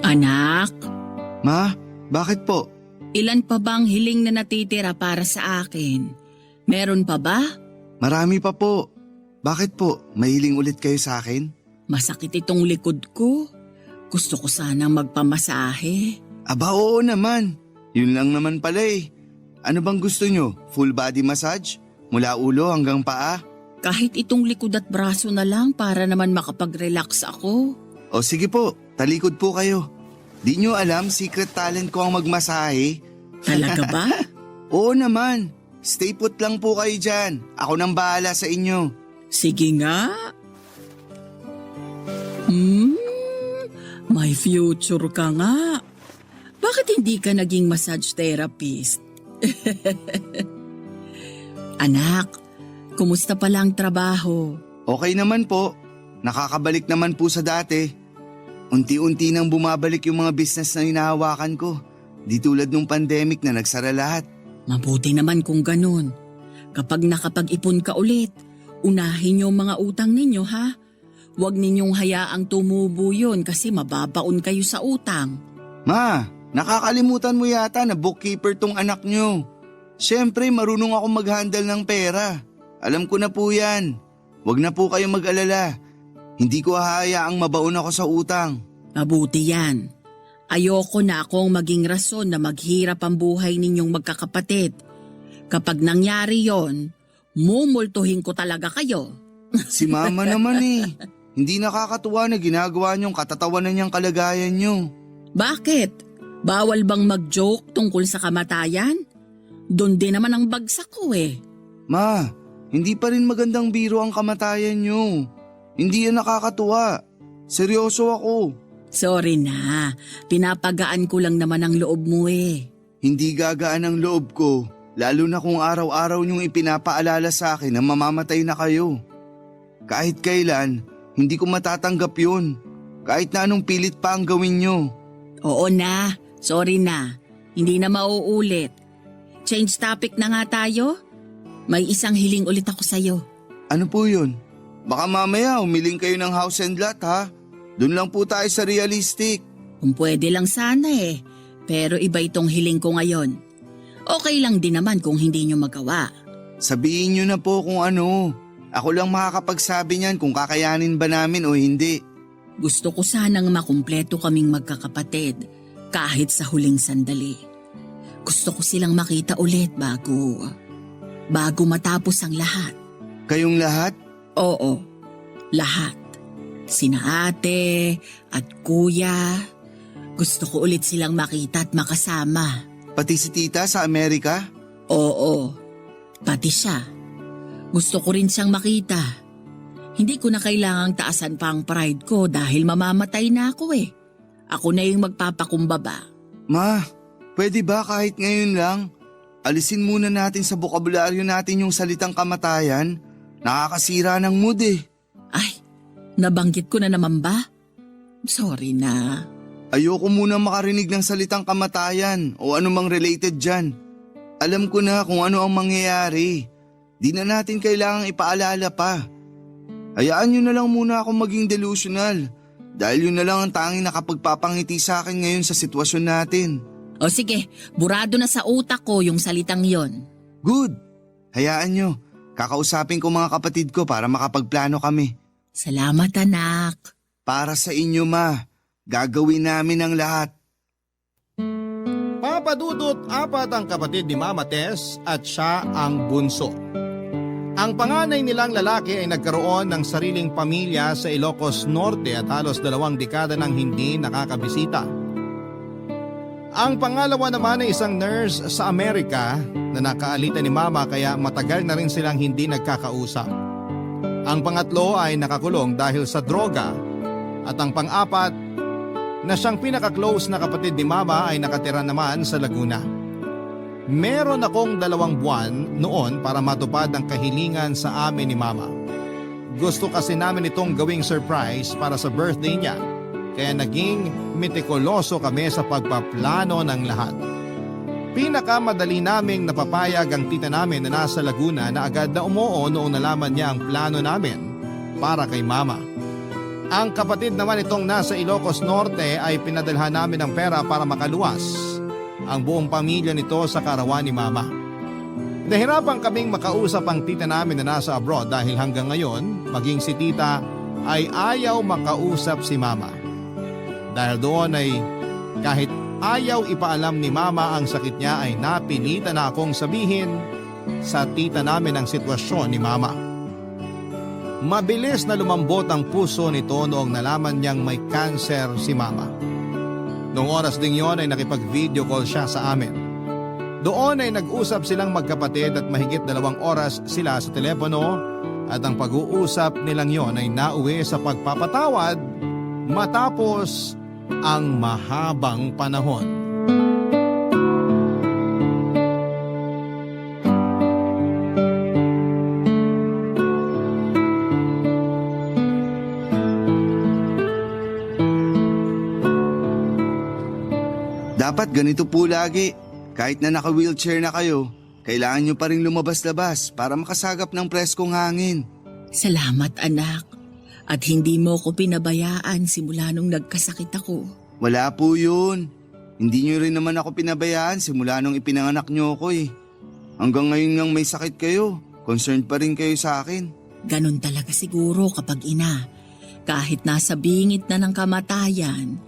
Anak, Ma, bakit po? ilan pa bang hiling na natitira para sa akin? Meron pa ba? Marami pa po. Bakit po? Mahiling ulit kayo sa akin? Masakit itong likod ko. Gusto ko sanang magpamasahe. Aba oo naman. Yun lang naman pala eh. Ano bang gusto nyo? Full body massage? Mula ulo hanggang paa? Kahit itong likod at braso na lang para naman makapag-relax ako. O sige po, talikod po kayo. Di nyo alam, secret talent ko ang magmasahe. Talaga ba? Oo naman. Stay put lang po kayo dyan. Ako nang bahala sa inyo. Sige nga. May future ka nga. Bakit hindi ka naging massage therapist? Anak, kumusta pala ang trabaho? Okay naman po. Nakakabalik naman po sa dati. Unti-unti nang bumabalik yung mga business na hinahawakan ko. Di tulad nung pandemic na nagsara lahat. Mabuti naman kung ganun. Kapag nakapag-ipon ka ulit, unahin yung mga utang ninyo ha. Huwag ninyong hayaang tumubo yun kasi mababaon kayo sa utang. Ma, nakakalimutan mo yata na bookkeeper tong anak nyo. Siyempre, marunong ako mag-handle ng pera. Alam ko na po yan. Huwag na po kayong mag-alala. Hindi ko hahayaang mabaon ako sa utang. Mabuti yan. Ayoko na akong maging rason na maghirap ang buhay ninyong magkakapatid. Kapag nangyari yon, mumultuhin ko talaga kayo. Si Mama naman eh. Hindi nakakatuwa na ginagawa niyong katatawanan niyang kalagayan niyo. Bakit? Bawal bang mag-joke tungkol sa kamatayan? Doon din naman ang bagsak ko eh. Ma, hindi pa rin magandang biro ang kamatayan niyo. Hindi yan nakakatuwa. Seryoso ako. Sorry na, pinapagaan ko lang naman ang loob mo eh. Hindi gagaan ang loob ko, lalo na kung araw-araw niyong ipinapaalala sa akin na mamamatay na kayo. Kahit kailan, hindi ko matatanggap yun. Kahit na anong pilit pa ang gawin niyo. Oo na, sorry na, hindi na mauulit. Change topic na nga tayo. May isang hiling ulit ako sa'yo. Ano po yun? Baka mamaya umiling kayo ng house and lot ha? Doon lang po tayo sa realistic. Kung pwede lang sana eh, pero iba itong hiling ko ngayon. Okay lang din naman kung hindi nyo magawa. Sabihin niyo na po kung ano. Ako lang makakapagsabi niyan kung kakayanin ba namin o hindi. Gusto ko sanang makumpleto kaming magkakapatid kahit sa huling sandali. Gusto ko silang makita ulit bago matapos ang lahat. Kayong lahat? Oo, lahat. Sina ate at kuya. Gusto ko ulit silang makita at makasama. Pati si tita sa Amerika? Oo, pati siya. Gusto ko rin siyang makita. Hindi ko na kailangang taasan pa ang pride ko dahil mamamatay na ako eh. Ako na yung magpapakumbaba. Ma, pwede ba kahit ngayon lang? Alisin muna natin sa bokabularyo natin yung salitang kamatayan. Nakakasira ng mood eh. Ay, nabanggit ko na naman ba? Sorry na. Ayoko muna makarinig ng salitang kamatayan o anumang related dyan. Alam ko na kung ano ang mangyayari. Di na natin kailangang ipaalala pa. Hayaan nyo na lang muna ako maging delusional dahil yun na lang ang tanging nakapagpapangiti sa akin ngayon sa sitwasyon natin. O sige, burado na sa utak ko yung salitang yon. Good. Hayaan nyo. Kakausapin ko mga kapatid ko para makapagplano kami. Salamat anak. Para sa inyo ma, gagawin namin ang lahat. Papadudot 4 ang kapatid ni Mama Tess at siya ang bunso. Ang panganay nilang lalaki ay nagkaroon ng sariling pamilya sa Ilocos Norte at halos 2 dekada nang hindi nakakabisita. Ang pangalawa naman ay isang nurse sa Amerika na nakaalita ni Mama kaya matagal na rin silang hindi nagkakausap. Ang pangatlo ay nakakulong dahil sa droga at ang pang-apat na siyang pinaka-close na kapatid ni Mama ay nakatira naman sa Laguna. Meron akong 2 buwan noon para matupad ang kahilingan sa amin ni Mama. Gusto kasi namin itong gawing surprise para sa birthday niya. Kaya naging metikuloso kami sa pagpaplano ng lahat. Pinakamadali naming napapayag ang tita namin na nasa Laguna na agad na umuo noong nalaman niya ang plano namin para kay Mama. Ang kapatid naman itong nasa Ilocos Norte ay pinadalhan namin ng pera para makaluwas ang buong pamilya nito sa karawan ni Mama. Nahirapan kaming makausap ang tita namin na nasa abroad dahil hanggang ngayon maging si tita ay ayaw makausap si Mama. Dahil doon ay kahit ayaw ipaalam ni Mama ang sakit niya ay napilitan na akong sabihin sa tita namin ang sitwasyon ni Mama. Mabilis na lumambot ang puso nito noong nalaman niyang may cancer si Mama. Noong oras ding yon ay nakipag-video call siya sa amin. Doon ay nag-usap silang magkapatid at mahigit 2 oras sila sa telepono at ang pag-uusap nilang yon ay nauwi sa pagpapatawad matapos ang mahabang panahon. Dapat ganito po lagi. Kahit na naka-wheelchair na kayo, Kailangan nyo pa rin lumabas-labas para makasagap ng preskong hangin. Salamat anak. At hindi mo ko pinabayaan simula nung nagkasakit ako. Wala po yun. Hindi nyo rin naman ako pinabayaan simula nung ipinanganak nyo ako eh. Hanggang ngayon ngang may sakit kayo, concerned pa rin kayo sa akin. Ganon talaga siguro kapag ina. Kahit nasa bingit na ng kamatayan,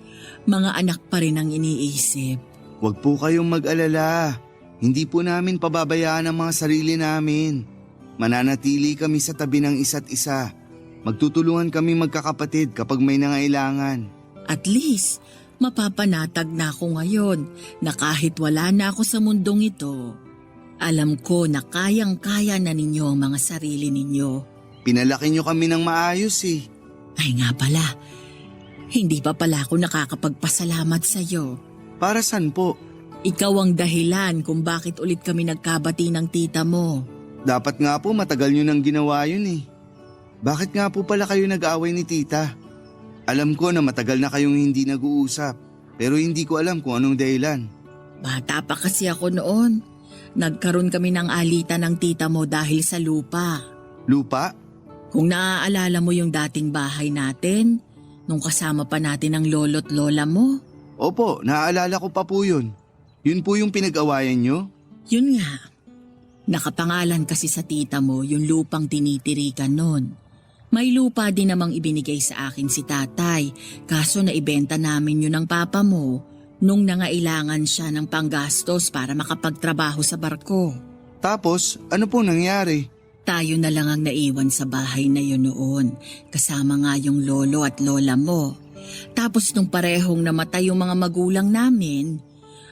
mga anak pa rin ang iniisip. Huwag po kayong mag-alala. Hindi po namin pababayaan ang mga sarili namin. Mananatili kami sa tabi ng isa't isa. Magtutulungan kami magkakapatid kapag may nangailangan. At least, mapapanatag na ako ngayon na kahit wala na ako sa mundong ito, alam ko na kayang-kaya na ninyo ang mga sarili ninyo. Pinalaki nyo kami ng maayos eh. Ay nga pala, hindi pa pala ako nakakapagpasalamat sa iyo. Para saan po? Ikaw ang dahilan kung bakit ulit kami nagkabati ng tita mo. Dapat nga po matagal nyo nang ginawa yun eh. Bakit nga po pala kayo nag-aaway ni tita? Alam ko na matagal na kayong hindi nag-uusap, pero hindi ko alam kung anong dahilan. Bata pa kasi ako noon. Nagkaroon kami ng alitan ng tita mo dahil sa lupa. Lupa? Kung naaalala mo yung dating bahay natin, nung kasama pa natin ang lolo't lola mo. Opo, naaalala ko pa po yun. Yun po yung pinag-awayan nyo? Yun nga. Nakapangalan kasi sa tita mo yung lupang tinitirikan nun. May lupa din namang ibinigay sa akin si tatay, kaso naibenta namin yun ng papa mo nung nangailangan siya ng panggastos para makapagtrabaho sa barko. Tapos, ano po nangyari? Tayo na lang ang naiwan sa bahay na yun noon, kasama nga yung lolo at lola mo. Tapos nung parehong namatay yung mga magulang namin,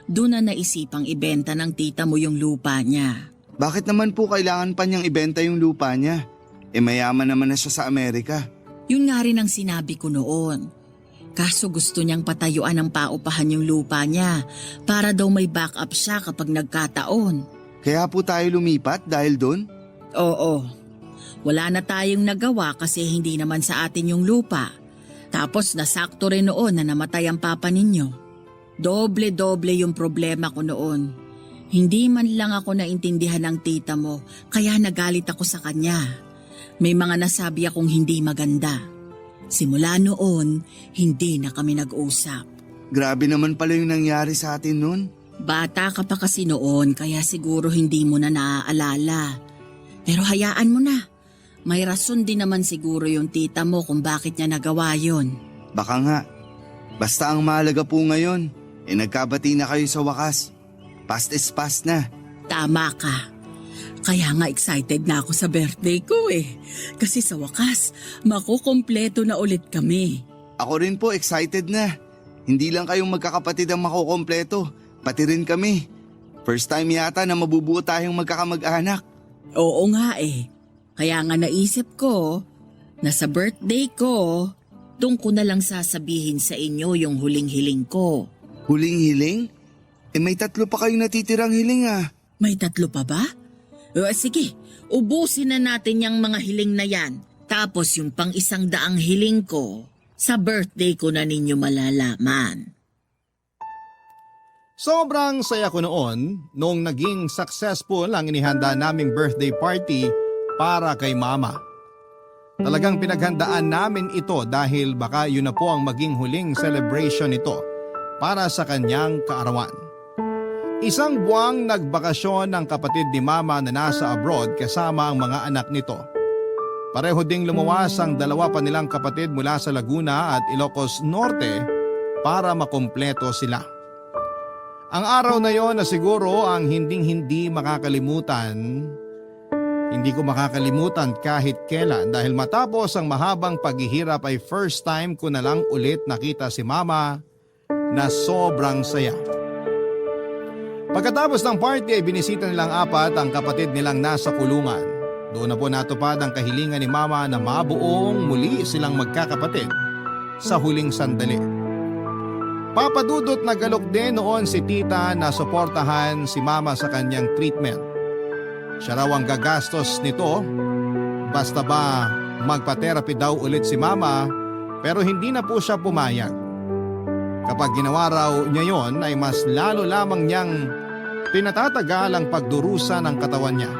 doon na naisipang ibenta ng tita mo yung lupa niya. Bakit naman po kailangan pa niyang ibenta yung lupa niya? Mayaman naman na siya sa Amerika. Yun nga rin ang sinabi ko noon. Kaso gusto niyang patayuan ng paupahan yung lupa niya para daw may backup siya kapag nagkataon. Kaya po tayo lumipat dahil doon? Oo. Wala na tayong nagawa kasi hindi naman sa atin yung lupa. Tapos nasakto rin noon na namatay ang papa ninyo. Doble-doble yung problema ko noon. Hindi man lang ako naintindihan ng tita mo kaya nagalit ako sa kanya. May mga nasabi akong hindi maganda. Simula noon, hindi na kami nag-usap. Grabe naman pala yung nangyari sa atin noon. Bata ka pa kasi noon kaya siguro hindi mo na naaalala. Pero hayaan mo na. May rason din naman siguro yung tita mo kung bakit niya nagawa yon. Baka nga. Basta ang mahalaga po ngayon, nagkabati na kayo sa wakas. Past is past na. Tama ka. Kaya nga excited na ako sa birthday ko eh. Kasi sa wakas, makukompleto na ulit kami. Ako rin po excited na. Hindi lang kayong magkakapatid ang makukompleto, pati rin kami. First time yata na mabubuo tayong magkakamag-anak. Oo nga eh. Kaya nga naisip ko na sa birthday ko, doon ko na lang sasabihin sa inyo yung huling hiling ko. Huling hiling? May 3 pa kayong natitirang hiling ah. May 3 pa ba? Sige, ubusin na natin yung mga hiling na yan. Tapos yung pang 100 hiling ko, sa birthday ko na ninyo malalaman. Sobrang saya ko noon nung naging successful ang inihanda naming birthday party para kay mama. Talagang pinaghandaan namin ito dahil baka yun na po ang maging huling celebration nito para sa kanyang kaarawan. Isang buwang nagbakasyon ng kapatid ni mama na nasa abroad kasama ang mga anak nito. Pareho ding lumuwas ang 2 pa nilang kapatid mula sa Laguna at Ilocos Norte para makumpleto sila. Ang araw na yon na siguro ang hindi makakalimutan. Hindi ko makakalimutan kahit kailan dahil matapos ang mahabang paghihirap ay first time ko na lang ulit nakita si mama na sobrang saya. Pagkatapos ng party ay binisita nilang 4 ang kapatid nilang nasa kulungan. Doon na po natupad ang kahilingan ni mama na mabuong muli silang magkakapatid sa huling sandali. Papadudot nagalok din noon si tita na suportahan si mama sa kanyang treatment. Siya raw ang gagastos nito basta ba magpa-therapy daw ulit si mama pero hindi na po siya pumayag. Kapag ginawa raw niya yon ay mas lalo lamang niyang pinatatagal ang pagdurusa ng katawan niya.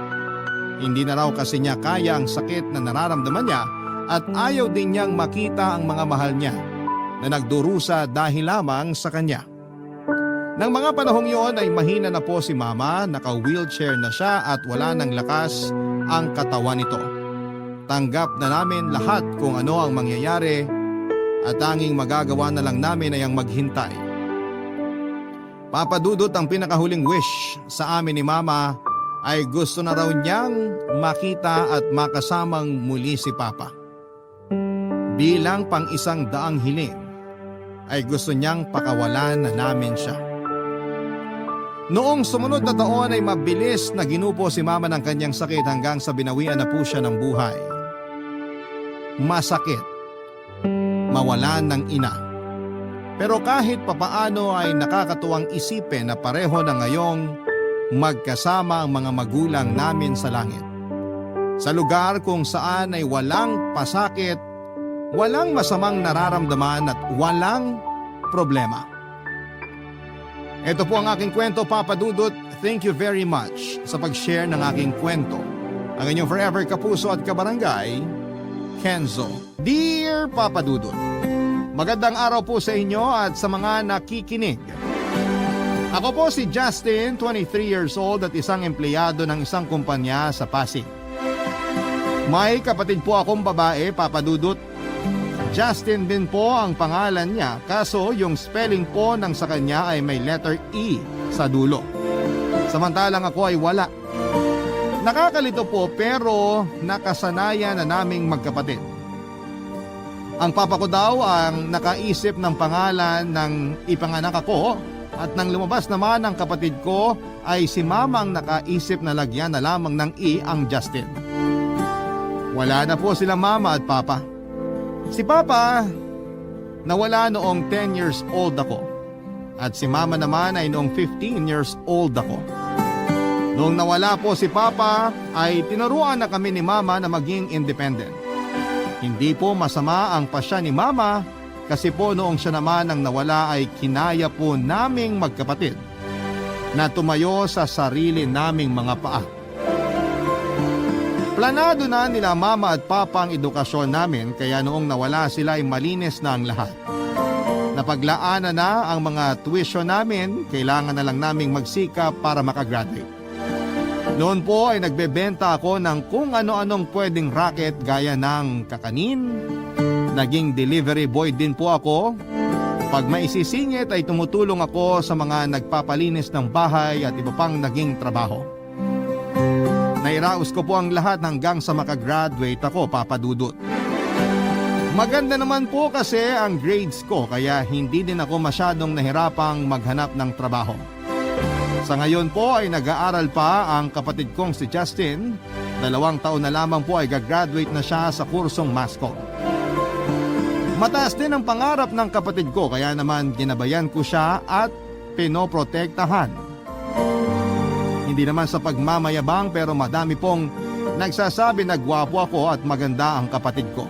Hindi na raw kasi niya kaya ang sakit na nararamdaman niya at ayaw din niyang makita ang mga mahal niya na nagdurusa dahil lamang sa kanya. Nang mga panahong yon ay mahina na po si Mama, naka-wheelchair na siya at wala ng lakas ang katawan nito. Tanggap na namin lahat kung ano ang mangyayari at tanging magagawa na lang namin ay ang maghintay. Papa Dudut, ang pinakahuling wish sa amin ni Mama ay gusto na raw niyang makita at makasamang muli si Papa. Bilang pang-100 hiling ay gusto niyang pakawalan na namin siya. Noong sumunod na taon ay mabilis na ginupo si Mama ng kanyang sakit hanggang sa binawian na po siya ng buhay. Masakit, mawalan ng ina. Pero kahit papaano ay nakakatuwang isipin na pareho na ngayong magkasama ang mga magulang namin sa langit. Sa lugar kung saan ay walang pasakit, walang masamang nararamdaman at walang problema. Ito po ang aking kwento, Papa Dudut. Thank you very much sa pag-share ng aking kwento. Ang inyong forever kapuso at kabarangay, Kenzo. Dear Papa Dudut, magandang araw po sa inyo at sa mga nakikinig. Ako po si Justin, 23 years old at isang empleyado ng isang kumpanya sa Pasig. May kapatid po akong babae, Papa Dudut. Justin din po ang pangalan niya, kaso yung spelling po ng sa kanya ay may letter E sa dulo. Samantalang ako ay wala. Nakakalito po pero nakasanayan na naming magkapatid. Ang papa ko daw ang nakaisip ng pangalan ng ipanganak ako at nang lumabas naman ang kapatid ko ay si Mama ang nakaisip na lagyan na lamang ng E ang Justin. Wala na po sila Mama at Papa. Si Papa nawala noong 10 years old ako at si Mama naman ay noong 15 years old ako. Noong nawala po si Papa ay tinuruan na kami ni Mama na maging independent. Hindi po masama ang pasya ni Mama kasi po noong siya naman ang nawala ay kinaya po naming magkapatid na tumayo sa sarili naming mga paa. Planado na nila Mama at Papa ang edukasyon namin kaya noong nawala sila ay malinis na ang lahat. Napaglaanan na ang mga tuition namin, kailangan na lang naming magsikap para makagraduate. Noon po ay nagbebenta ako ng kung ano-anong pwedeng racket gaya ng kakanin. Naging delivery boy din po ako. Pag maisisingit ay tumutulong ako sa mga nagpapalinis ng bahay at iba pang naging trabaho. Nairaos ko po ang lahat hanggang sa makagraduate ako, Papa Dudut. Maganda naman po kasi ang grades ko kaya hindi din ako masyadong nahirapang maghanap ng trabaho. Sa ngayon po ay nag-aaral pa ang kapatid kong si Justin. 2 taon na lamang po ay gagraduate na siya sa kursong MASCOM. Mataas din ang pangarap ng kapatid ko kaya naman ginabayan ko siya at pinoprotektahan. Hindi naman sa pagmamayabang pero madami pong nagsasabi na gwapo ako at maganda ang kapatid ko.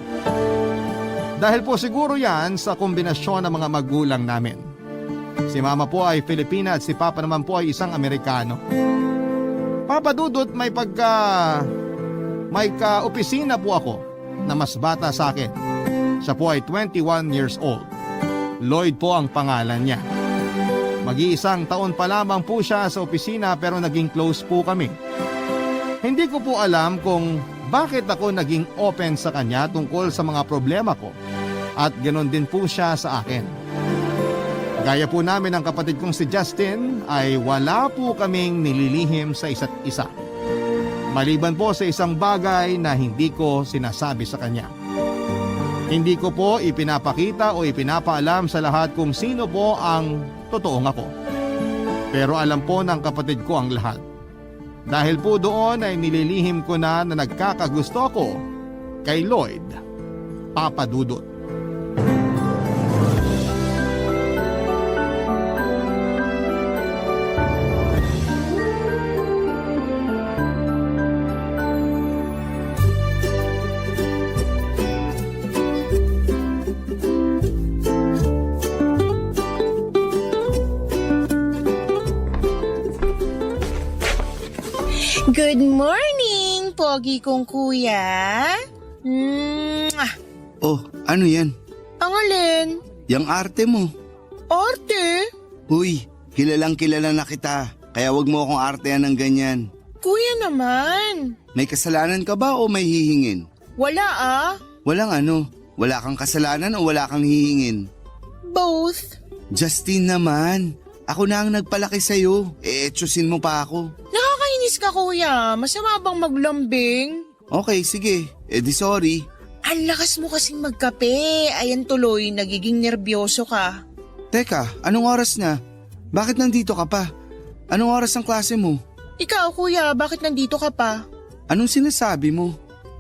Dahil po siguro yan sa kombinasyon ng mga magulang namin. Si Mama po ay Filipina at si Papa naman po ay isang Amerikano. Papa Dudut, may ka-opisina po ako na mas bata sa akin. Siya po ay 21 years old. Lloyd po ang pangalan niya. Mag-iisang taon pa lamang po siya sa opisina pero naging close po kami. Hindi ko po alam kung bakit ako naging open sa kanya tungkol sa mga problema ko at ganoon din po siya sa akin. Gaya po namin ang kapatid kong si Justin ay wala po kaming nililihim sa isa't isa. Maliban po sa isang bagay na hindi ko sinasabi sa kanya. Hindi ko po ipinapakita o ipinapaalam sa lahat kung sino po ang totoong ako. Pero alam po ng kapatid ko ang lahat. Dahil po doon ay nililihim ko na nagkakagusto ako kay Lloyd, Papa Dudut. Good morning, pogi kong kuya. Oh, ano yan? Ang alin? Yang arte mo. Arte? Uy, kilalang kilala na kita. Kaya wag mo akong artehan ng ganyan. Kuya naman. May kasalanan ka ba o may hihingin? Wala ah. Walang ano. Wala kang kasalanan o wala kang hihingin? Both. Justin naman. Ako na ang nagpalaki sa'yo. Etsusin mo pa ako. Nakakainis ka kuya. Masama bang maglambing? Okay, sige. Di sorry. Ang lakas mo kasing magkape. Ayan tuloy, nagiging nerbyoso ka. Teka, anong oras na? Bakit nandito ka pa? Anong oras ang klase mo? Ikaw kuya, bakit nandito ka pa? Anong sinasabi mo?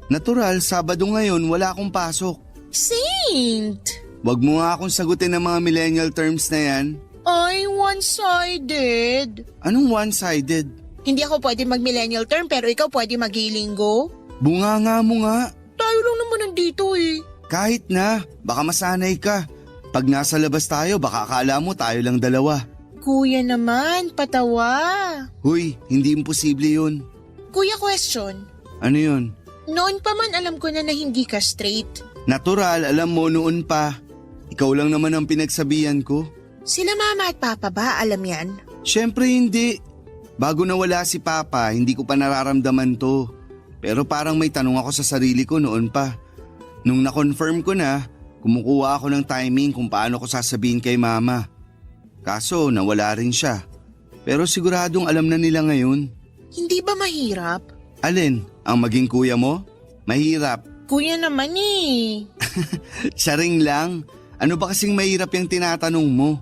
Natural, Sabado ngayon wala akong pasok. Saint! Wag mo nga akong sagutin ng mga millennial terms na yan. Ay, one-sided. Anong one-sided? Hindi ako pwede mag-millennial term pero ikaw pwede mag-linggo. Bunganga mo nga. Tayo lang naman nandito eh. Kahit na, baka masanay ka. Pag nasa labas tayo, baka akala mo tayo lang dalawa. Kuya naman, patawa. Huy, hindi imposible yun. Kuya, question. Ano yun? Noon pa man alam ko na hindi ka straight. Natural, alam mo noon pa. Ikaw lang naman ang pinagsabihan ko. Sila mama at papa ba alam yan? Siyempre hindi. Bago nawala si Papa, hindi ko pa nararamdaman to. Pero parang may tanong ako sa sarili ko noon pa. Nung na-confirm ko na, kumukuha ako ng timing kung paano ko sasabihin kay Mama. Kaso nawala rin siya. Pero siguradong alam na nila ngayon. Hindi ba mahirap? Alin, ang maging kuya mo? Mahirap. Kuya naman eh. Siya ring lang. Ano ba kasing mahirap yung tinatanong mo?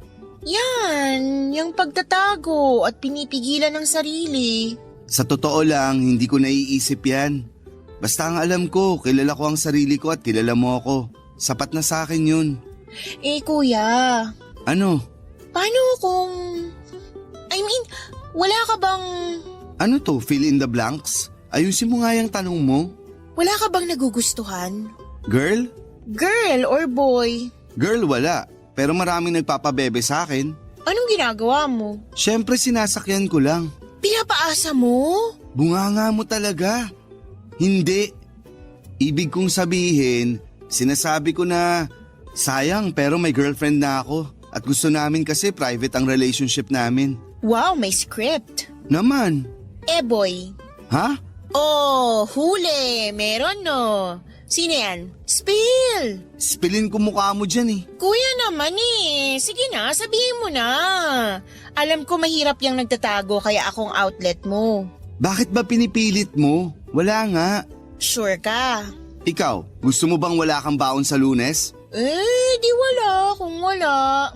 Yan, yung pagtatago at pinipigilan ng sarili. Sa totoo lang, hindi ko naiisip yan. Basta ang alam ko, kilala ko ang sarili ko at kilala mo ako. Sapat na sa akin yun. Eh kuya, Ano? paano kung... wala ka bang... Ano to, fill in the blanks? Ayusin mo nga yung tanong mo. Wala ka bang nagugustuhan? Girl? Girl or boy? Girl, wala. Pero maraming nagpapabebe sa akin. Anong ginagawa mo? Siyempre sinasakyan ko lang. Pinapaasa mo? Bunganga mo talaga. Hindi. Ibig kong sabihin, sinasabi ko na sayang pero may girlfriend na ako. At gusto namin kasi private ang relationship namin. Wow, may script. Naman. Eh boy. Ha? Oh, huli. Meron no. Sino yan? Spill! Spillin ko mukha mo dyan eh. Kuya naman eh. Sige na, sabihin mo na. Alam ko mahirap yung nagtatago kaya akong outlet mo. Bakit ba pinipilit mo? Wala nga. Sure ka? Ikaw, gusto mo bang wala kang baon sa Lunes? Di wala kung wala.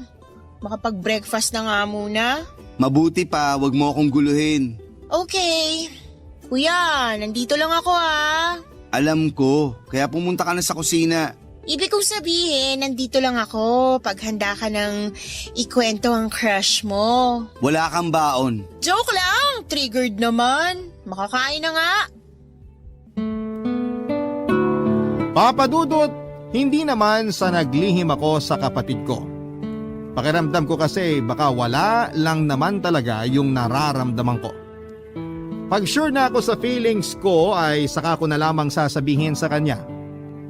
Makapag-breakfast na nga muna. Mabuti pa, wag mo akong guluhin. Okay. Kuya, nandito lang ako ah. Alam ko, kaya pumunta ka na sa kusina. Ibig kong sabihin, nandito lang ako pag handa ka ng ikwento ang crush mo. Wala kang baon. Joke lang! Triggered naman. Makakain na nga. Papa Dudut, hindi naman sa naglihim ako sa kapatid ko. Pakiramdam ko kasi baka wala lang naman talaga yung nararamdaman ko. Pag sure na ako sa feelings ko ay saka ko na lamang sasabihin sa kanya.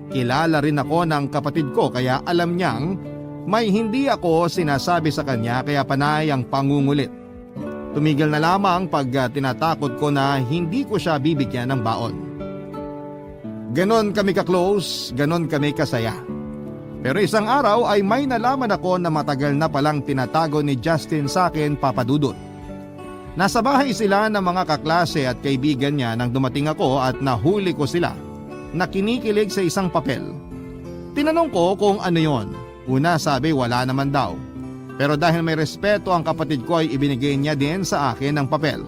Kilala rin ako ng kapatid ko kaya alam niyang may hindi ako sinasabi sa kanya kaya panay ang pangungulit. Tumigil na lamang pag tinatakot ko na hindi ko siya bibigyan ng baon. Ganon kami ka-close, ganon kami kasaya. Pero isang araw ay may nalaman ako na matagal na palang tinatago ni Justin sa akin, Papa Dudut. Nasa bahay sila ng mga kaklase at kaibigan niya nang dumating ako at nahuli ko sila na kinikilig sa isang papel. Tinanong ko kung ano yon. Una sabi wala naman daw. Pero dahil may respeto ang kapatid ko ay ibinigay niya din sa akin ang papel.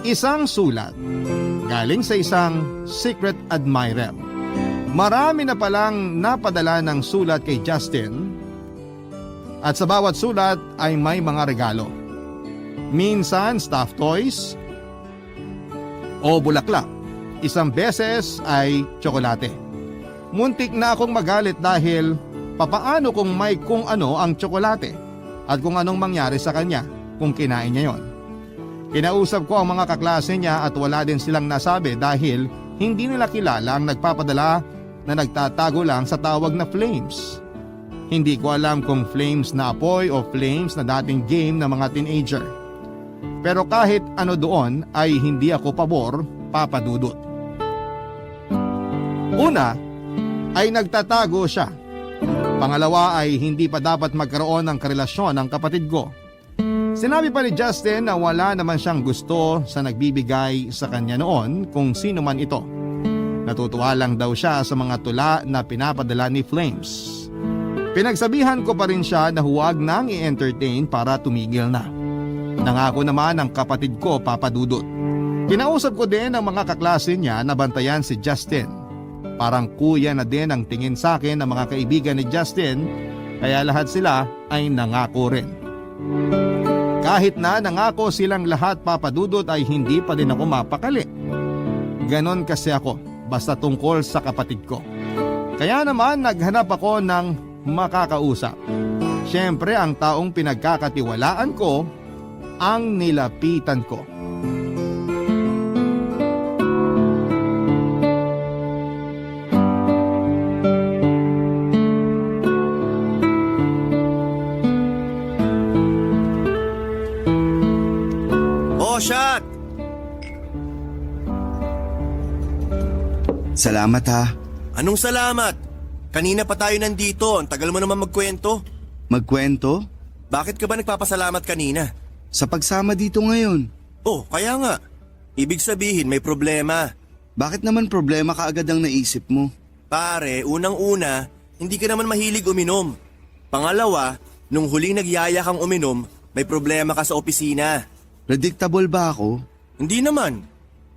Isang sulat. Galing sa isang secret admirer. Marami na palang napadala ng sulat kay Justin. At sa bawat sulat ay may mga regalo. Minsan stuffed toys o bulaklak. Isang beses ay tsokolate. Muntik na akong magalit dahil papaano kung may kung ano ang tsokolate at kung anong mangyari sa kanya kung kinain niya yon. Kinausap ko ang mga kaklase niya at wala din silang nasabi dahil hindi nila kilala ang nagpapadala na nagtatago lang sa tawag na Flames. Hindi ko alam kung Flames na apoy o Flames na dating game ng mga teenager. Pero kahit ano doon ay hindi ako pabor, Papa Dudut. Una ay nagtatago siya. Pangalawa ay hindi pa dapat magkaroon ng karelasyon ng kapatid ko. Sinabi pa ni Justin na wala naman siyang gusto sa nagbibigay sa kanya noon kung sino man ito. Natutuwa lang daw siya sa mga tula na pinapadala ni Flames. Pinagsabihan ko pa rin siya na huwag nang i-entertain para tumigil na. Nangako naman ang kapatid ko, Papa Dudut. Kinausap ko din ang mga kaklase niya na bantayan si Justin. Parang kuya na din ang tingin sa akin ng mga kaibigan ni Justin, kaya lahat sila ay nangako rin. Kahit na nangako silang lahat, Papa Dudut, ay hindi pa din ako mapakali. Ganon kasi ako, basta tungkol sa kapatid ko. Kaya naman naghanap ako ng makakausap. Siyempre ang taong pinagkakatiwalaan ko, ang nilapitan ko. Oh, shot! Salamat ha. Anong salamat? Kanina pa tayo nandito, ang tagal mo naman magkwento. Magkwento? Bakit ka ba nagpapasalamat kanina? Sa pagsama dito ngayon. Oh, kaya nga. Ibig sabihin may problema. Bakit naman problema ka agad ang naisip mo? Pare, unang-una, hindi ka naman mahilig uminom. Pangalawa, nung huling nagyaya kang uminom, may problema ka sa opisina. Predictable ba ako? Hindi naman.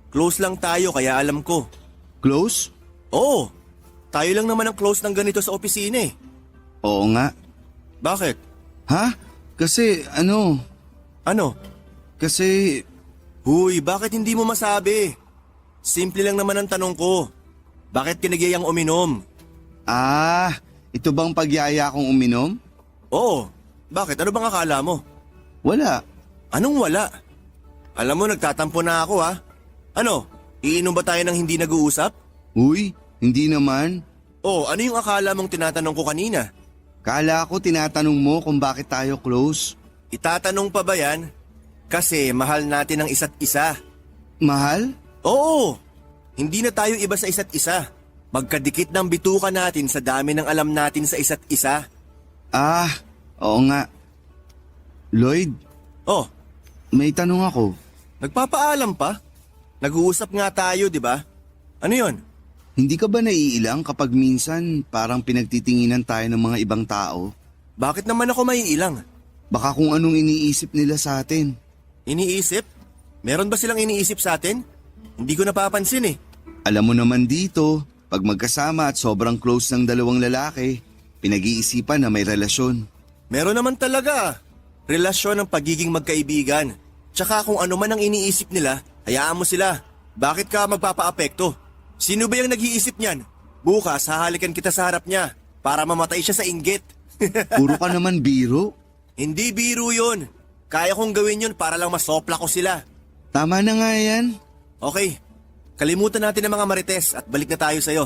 Close lang tayo kaya alam ko. Close? Oo, tayo lang naman ang close ng ganito sa opisina eh. Oo nga. Bakit? Ha? Kasi Ano? Kasi Huy, bakit hindi mo masabi? Simple lang naman ang tanong ko. Bakit kinagyayang uminom? ito bang pagyaya kong uminom? Oo, bakit? Ano bang akala mo? Wala. Anong wala? Alam mo, nagtatampo na ako ha. Ano, iinom ba tayo ng hindi nag-uusap? Uy, hindi naman. Oh, ano yung akala mong tinatanong ko kanina? Kala ko tinatanong mo kung bakit tayo close. Itatanong pa ba yan? Kasi mahal natin ang isa't isa. Mahal? Oo, hindi na tayo iba sa isa't isa. Magkadikit ng bituka natin sa dami ng alam natin sa isa't isa. Oo nga. Lloyd, Oh, may tanong ako. nagpapaalam pa? Nag-uusap nga tayo, di ba? Ano yon? Hindi ka ba naiilang kapag minsan parang pinagtitinginan tayo ng mga ibang tao? Bakit naman ako maiilang? Baka kung anong iniisip nila sa atin. Iniisip? Meron ba silang iniisip sa atin? Hindi ko napapansin eh. Alam mo naman dito, pag magkasama at sobrang close ng dalawang lalaki, pinag-iisipan na may relasyon. Meron naman talaga. Relasyon ng pagiging magkaibigan. Tsaka kung ano man ang iniisip nila, hayaan mo sila. Bakit ka magpapaapekto? Sino ba yung nag-iisip niyan? Bukas hahalikan kita sa harap niya para mamatay siya sa inggit. Puro ka naman biro. Hindi biro yun. Kaya kong gawin yun para lang masopla ko sila. Tama na nga yan. Okay, kalimutan natin ang mga marites at balik na tayo sa'yo.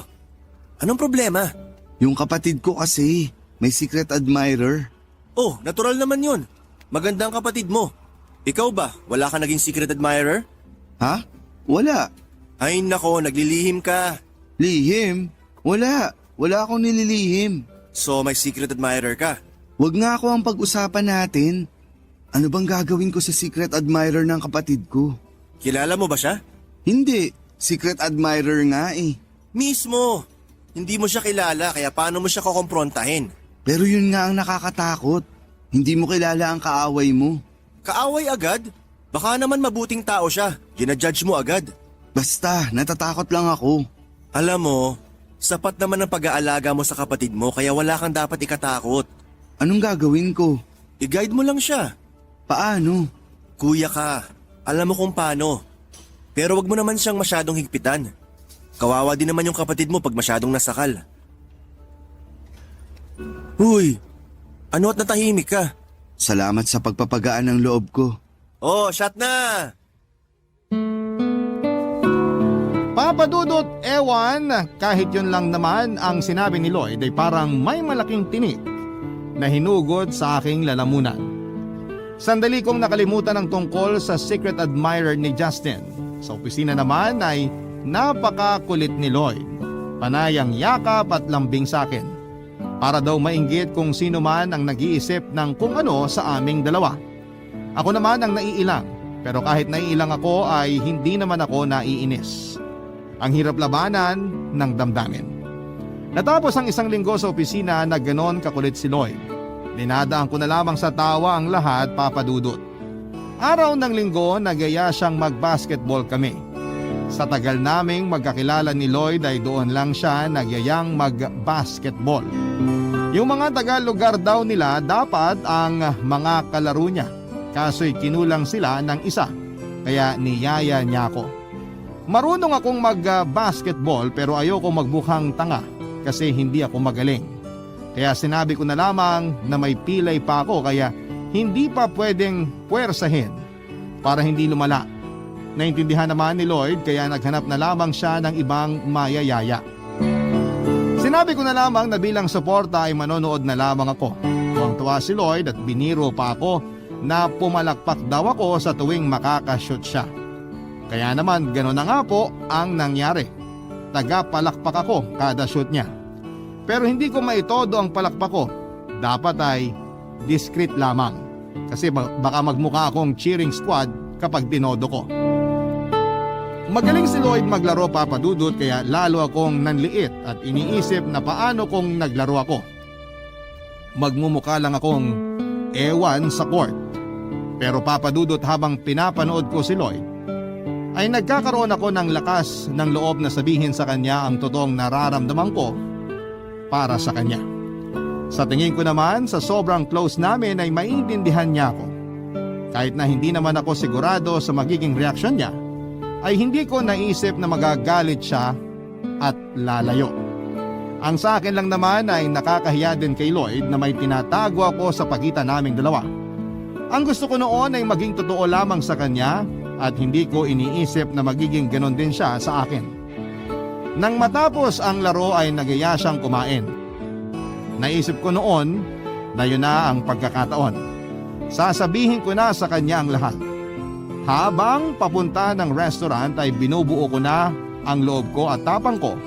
Anong problema? Yung kapatid ko kasi, may secret admirer. Oh, natural naman yun. Maganda ang kapatid mo. Ikaw ba, wala ka naging secret admirer? Ha? Wala. Ay nako, naglilihim ka. Lihim? Wala. Wala akong nililihim. So may secret admirer ka. Wag nga ako ang pag-usapan natin. Ano bang gagawin ko sa secret admirer ng kapatid ko? Kilala mo ba siya? Hindi. Secret admirer nga eh. Mismo. Hindi mo siya kilala kaya paano mo siya kukomprontahin? Pero yun nga ang nakakatakot. Hindi mo kilala ang kaaway mo. Kaaway agad? Baka naman mabuting tao siya. Ginajudge mo agad. Basta, natatakot lang ako. Alam mo, sapat naman ang pag-aalaga mo sa kapatid mo kaya wala kang dapat ikatakot. Anong gagawin ko? I-guide mo lang siya. Paano? Kuya ka, alam mo kung paano. Pero wag mo naman siyang masyadong higpitan. Kawawa din naman yung kapatid mo pag masyadong nasakal. Uy, ano at natahimik ka? Salamat sa pagpapagaan ng loob ko. Oh, shot na! Papa Dudut, ewan, kahit yun lang naman ang sinabi ni Lloyd ay parang may malaking tinik na hinugod sa aking lalamunan. Sandali kong nakalimutan ang tungkol sa secret admirer ni Justin. Sa opisina naman ay napakakulit ni Lloyd. Panayang yakap at lambing sa akin. Para daw mainggit kung sino man ang nag-iisip ng kung ano sa aming dalawa. Ako naman ang naiilang, pero kahit naiilang ako ay hindi naman ako naiinis. Ang hirap labanan ng damdamin. Natapos ang 1 linggo sa opisina na ganon kakulit si Lloyd. Dinadaan ko na lamang sa tawa ang lahat, Papa Dudut. Araw ng linggo, nagaya siyang mag-basketball kami. Sa tagal naming magkakilala ni Lloyd ay doon lang siya nagyayang mag-basketball. Yung mga taga-lugar daw nila dapat ang mga kalaro niya. Kaso'y kinulang sila ng isa, kaya niyaya niya ako. Marunong akong mag-basketball pero ayoko magbukhang tanga kasi hindi ako magaling. Kaya sinabi ko na lamang na may pilay pa ako kaya hindi pa pwedeng puwersahin para hindi lumala. Naintindihan naman ni Lloyd kaya naghanap na lamang siya ng ibang mayayaya. Sinabi ko na lamang na bilang suporta ay manonood na lamang ako. Tuwang-tuwa si Lloyd at biniro pa ako na pumalakpak daw ako sa tuwing makakashoot siya. Kaya naman gano'n na nga po ang nangyari. Taga-palakpak ako kada shoot niya. Pero hindi ko maitodo ang palakpak ko. Dapat ay discreet lamang. Kasi baka magmukha akong cheering squad kapag tinodo ko. Magaling si Lloyd maglaro, Papa Dudut, kaya lalo akong nanliit at iniisip na paano kung naglaro ako. Magmumukha lang akong ewan sa court. Pero Papa Dudut, habang pinapanood ko si Lloyd, ay nagkakaroon ako ng lakas ng loob na sabihin sa kanya ang totoong nararamdaman ko para sa kanya. Sa tingin ko naman, sa sobrang close namin ay maiintindihan niya ako. Kahit na hindi naman ako sigurado sa magiging reaksyon niya, ay hindi ko naisip na magagalit siya at lalayo. Ang sa akin lang naman ay nakakahiya din kay Lloyd na may tinatago ako sa pagitan naming dalawa. Ang gusto ko noon ay maging totoo lamang sa kanya at hindi ko iniisip na magiging ganon din siya sa akin. Nang matapos ang laro ay nagaya siyang kumain. Naisip ko noon na yun na ang pagkakataon. Sasabihin ko na sa kanya ang lahat. Habang papunta ng restaurant ay binubuo ko na ang loob ko at tapang ko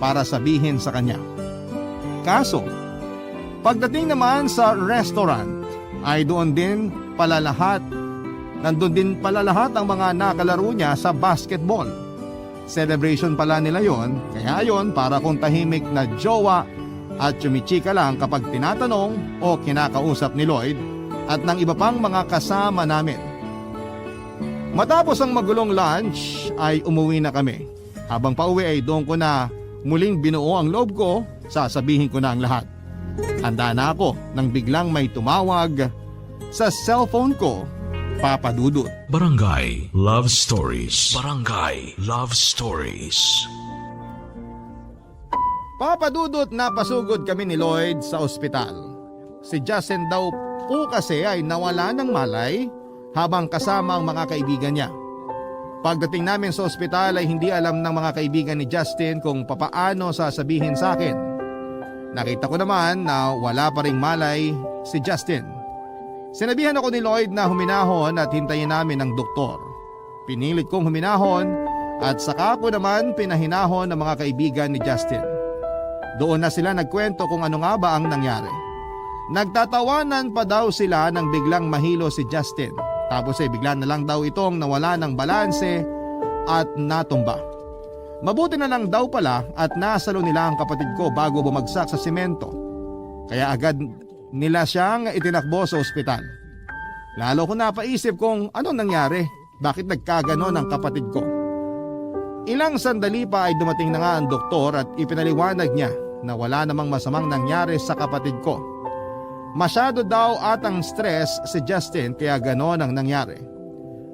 para sabihin sa kanya. Kaso, pagdating naman sa restaurant ay nandun din pala lahat ang mga nakalaro niya sa basketball. Celebration pala nila yon, kaya yon para kong tahimik na jowa at chumichika lang kapag tinatanong o kinakausap ni Lloyd at ng iba pang mga kasama namin. Matapos ang magulong lunch ay umuwi na kami. Habang pauwi ay doon ko na muling binuo ang loob ko, sasabihin ko na ang lahat. Handa na ako nang biglang may tumawag sa cellphone ko, Papa Dudut. Barangay Love Stories. Barangay Love Stories. Papa Dudut, napasugod kami ni Lloyd sa ospital. Si Justin daw po kasi ay nawala ng malay habang kasama ang mga kaibigan niya. Pagdating namin sa ospital ay hindi alam ng mga kaibigan ni Justin kung papaano sasabihin sa akin. Nakita ko naman na wala pa ring malay si Justin. Sinabihan ako ni Lloyd na huminahon at hintayin namin ang doktor. Pinilit kong huminahon at saka ko naman pinahinahon ng mga kaibigan ni Justin. Doon na sila nagkwento kung ano nga ba ang nangyari. Nagtatawanan pa daw sila nang biglang mahilo si Justin. Tapos ay bigla na lang daw itong nawala ng balanse at natumba. Mabuti na lang daw pala at nasalo nila ang kapatid ko bago bumagsak sa simento. Kaya agad nila siyang itinakbo sa ospital. Lalo ko napaisip kung anong nangyari, bakit nagkaganon ang kapatid ko. Ilang sandali pa ay dumating na nga ang doktor at ipinaliwanag niya na wala namang masamang nangyari sa kapatid ko. Masyado daw atang stress si Justin kaya ganon ang nangyari.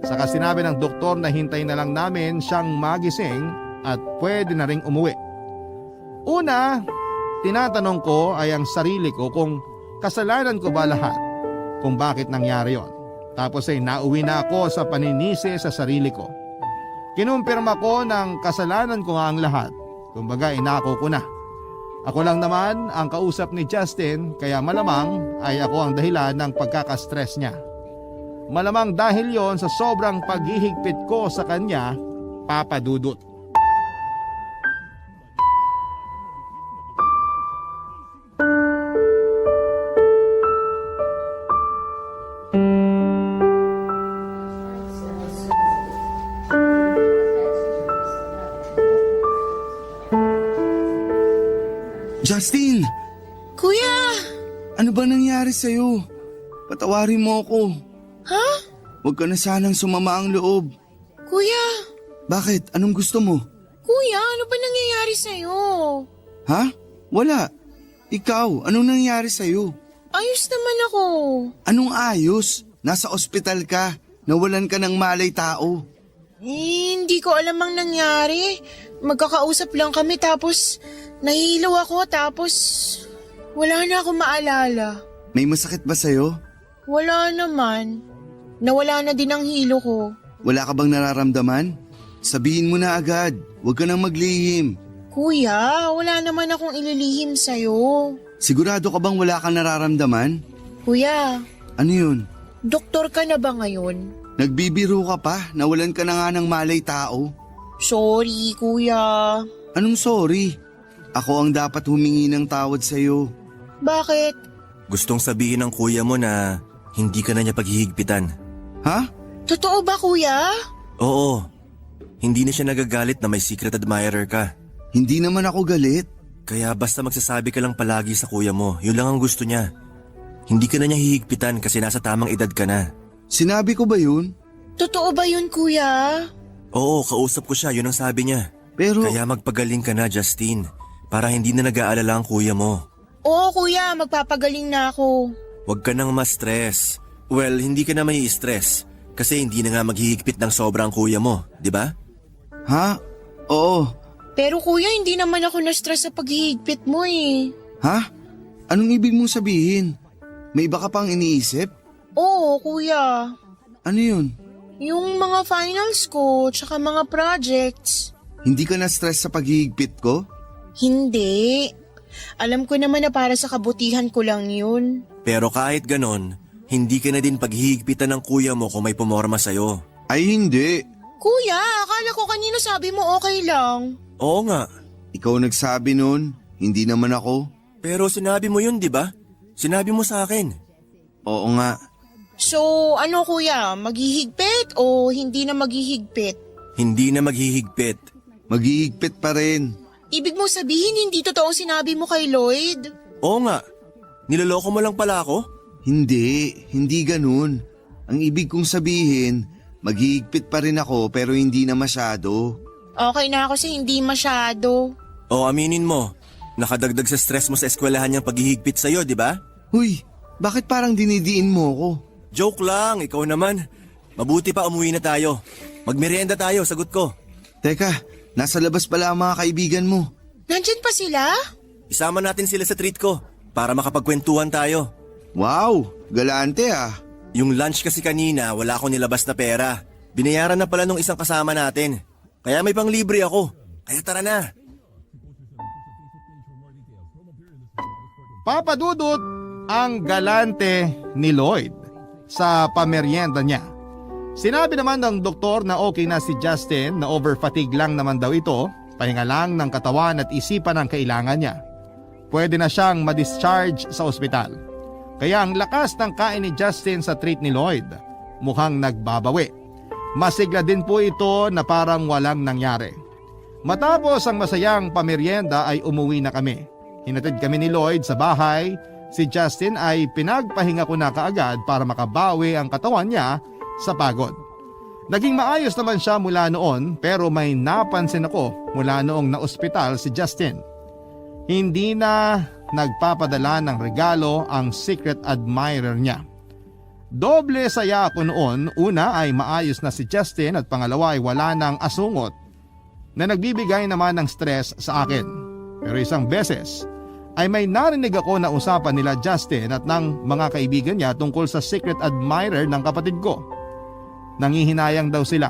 Saka sinabi ng doktor na hintay na lang namin siyang magising at pwede na ring umuwi. Una, tinatanong ko ay ang sarili ko kung kasalanan ko ba lahat kung bakit nangyari yon. Tapos ay nauwi na ako sa paninisi sa sarili ko. Kinumpirma ko ng kasalanan ko nga ang lahat. Kumbaga inako ko na. Ako lang naman ang kausap ni Justin kaya malamang ay ako ang dahilan ng pagkakastress niya. Malamang dahil yon sa sobrang paghihigpit ko sa kanya, Papa Dudut. Justin! Kuya! Ano ba nangyari sa'yo? Patawarin mo ako. Ha? Huwag ka na sanang sumama ang loob. Kuya! Bakit? Anong gusto mo? Kuya, ano ba nangyayari sa'yo? Ha? Wala. Ikaw, anong nangyari sa'yo? Ayos naman ako. Anong ayos? Nasa ospital ka. Nawalan ka ng malay tao. Hindi ko alam ang nangyari. Magkakausap lang kami tapos nahihilo ako tapos wala na akong maalala. May masakit ba sa'yo? Wala naman. Nawala na din ang hilo ko. Wala ka bang nararamdaman? Sabihin mo na agad. Huwag ka nang maglihim. Kuya, wala naman akong ililihim sa'yo. Sigurado ka bang wala kang nararamdaman? Kuya, Ano yun? doktor ka na ba ngayon? Nagbibiro ka pa? Nawalan ka na nga ng malay tao? Sorry, kuya. Anong sorry? Ako ang dapat humingi ng tawad sa'yo. Bakit? Gustong sabihin ng kuya mo na hindi ka na niya paghihigpitan. Ha? Totoo ba, kuya? Oo. Hindi na siya nagagalit na may secret admirer ka. Hindi naman ako galit. Kaya basta magsasabi ka lang palagi sa kuya mo, yun lang ang gusto niya. Hindi ka na niya hihigpitan kasi nasa tamang edad ka na. Sinabi ko ba yun? Totoo ba yun, kuya? Oo, kausap ko siya, yun ang sabi niya. Pero Kaya magpagaling ka na, Justin, para hindi na nag-aalala ang kuya mo. Oo, kuya. Magpapagaling na ako. Huwag ka nang ma-stress. Well, hindi ka na may stress kasi hindi na nga maghihigpit ng sobra ang kuya mo, di ba? ha? Oo. Pero kuya, hindi naman ako na-stress sa paghihigpit mo eh. Ha? Anong ibig mong sabihin? May iba ka pang iniisip? Oo, kuya. Ano yun? Yung mga finals ko, tsaka mga projects. Hindi ka na-stress sa paghihigpit ko? Hindi. Alam ko naman na para sa kabutihan ko lang yun. Pero kahit ganon, hindi ka na din paghihigpitan ng kuya mo kung may pumorma sa'yo. Ay hindi. Kuya, akala ko kanina sabi mo okay lang. Oo nga, Ikaw nagsabi nun, hindi naman ako. pero sinabi mo yun, di ba? Sinabi mo sa akin. Oo nga. So, ano kuya, maghihigpit o hindi na maghihigpit? Hindi na maghihigpit. Maghihigpit pa rin. Ibig mo sabihin hindi totoo sinabi mo kay Lloyd? Oo nga, niloloko mo lang pala ako? Hindi ganun. Ang ibig kong sabihin, maghihigpit pa rin ako pero hindi na masyado. Okay na ako sa hindi masyado. O aminin mo, nakadagdag sa stress mo sa eskwelahan niyang paghihigpit sa'yo, di ba? Huy, bakit parang dinidiin mo ko? Joke lang, ikaw naman. Mabuti pa umuwi na tayo. Magmerienda tayo, sagot ko. Teka, nasa labas pala ang mga kaibigan mo. Nandyan pa sila? Isama natin sila sa treat ko para makapagkwentuhan tayo. Wow, galante ah. Yung lunch kasi kanina, wala akong nilabas na pera. Binayaran na pala nung isang kasama natin. Kaya may panglibre ako. Kaya tara na. Papa Dudut ang galante ni Lloyd sa pamerienda niya. Sinabi naman ng doktor na okay na si Justin na over-fatigue lang naman daw ito, pahinga lang ng katawan at isipan ang kailangan niya. Pwede na siyang ma-discharge sa ospital. Kaya ang lakas ng kain ni Justin sa treat ni Lloyd mukhang nagbabawi. Masigla din po ito na parang walang nangyari. Matapos ang masayang pamerienda ay umuwi na kami. Hinatid kami ni Lloyd sa bahay. Si Justin ay pinagpahinga ko na kaagad para makabawi ang katawan niya sa pagod. Naging maayos naman siya mula noon pero may napansin ako mula noong na-ospital si Justin. Hindi na nagpapadala ng regalo ang secret admirer niya. Doble saya ako noon. Una ay maayos na si Justin at pangalawa ay wala nang asungot na nagbibigay naman ng stress sa akin. Pero isang beses ay may narinig ako na usapan nila Justin at ng mga kaibigan niya tungkol sa secret admirer ng kapatid ko. Nangihinayang daw sila.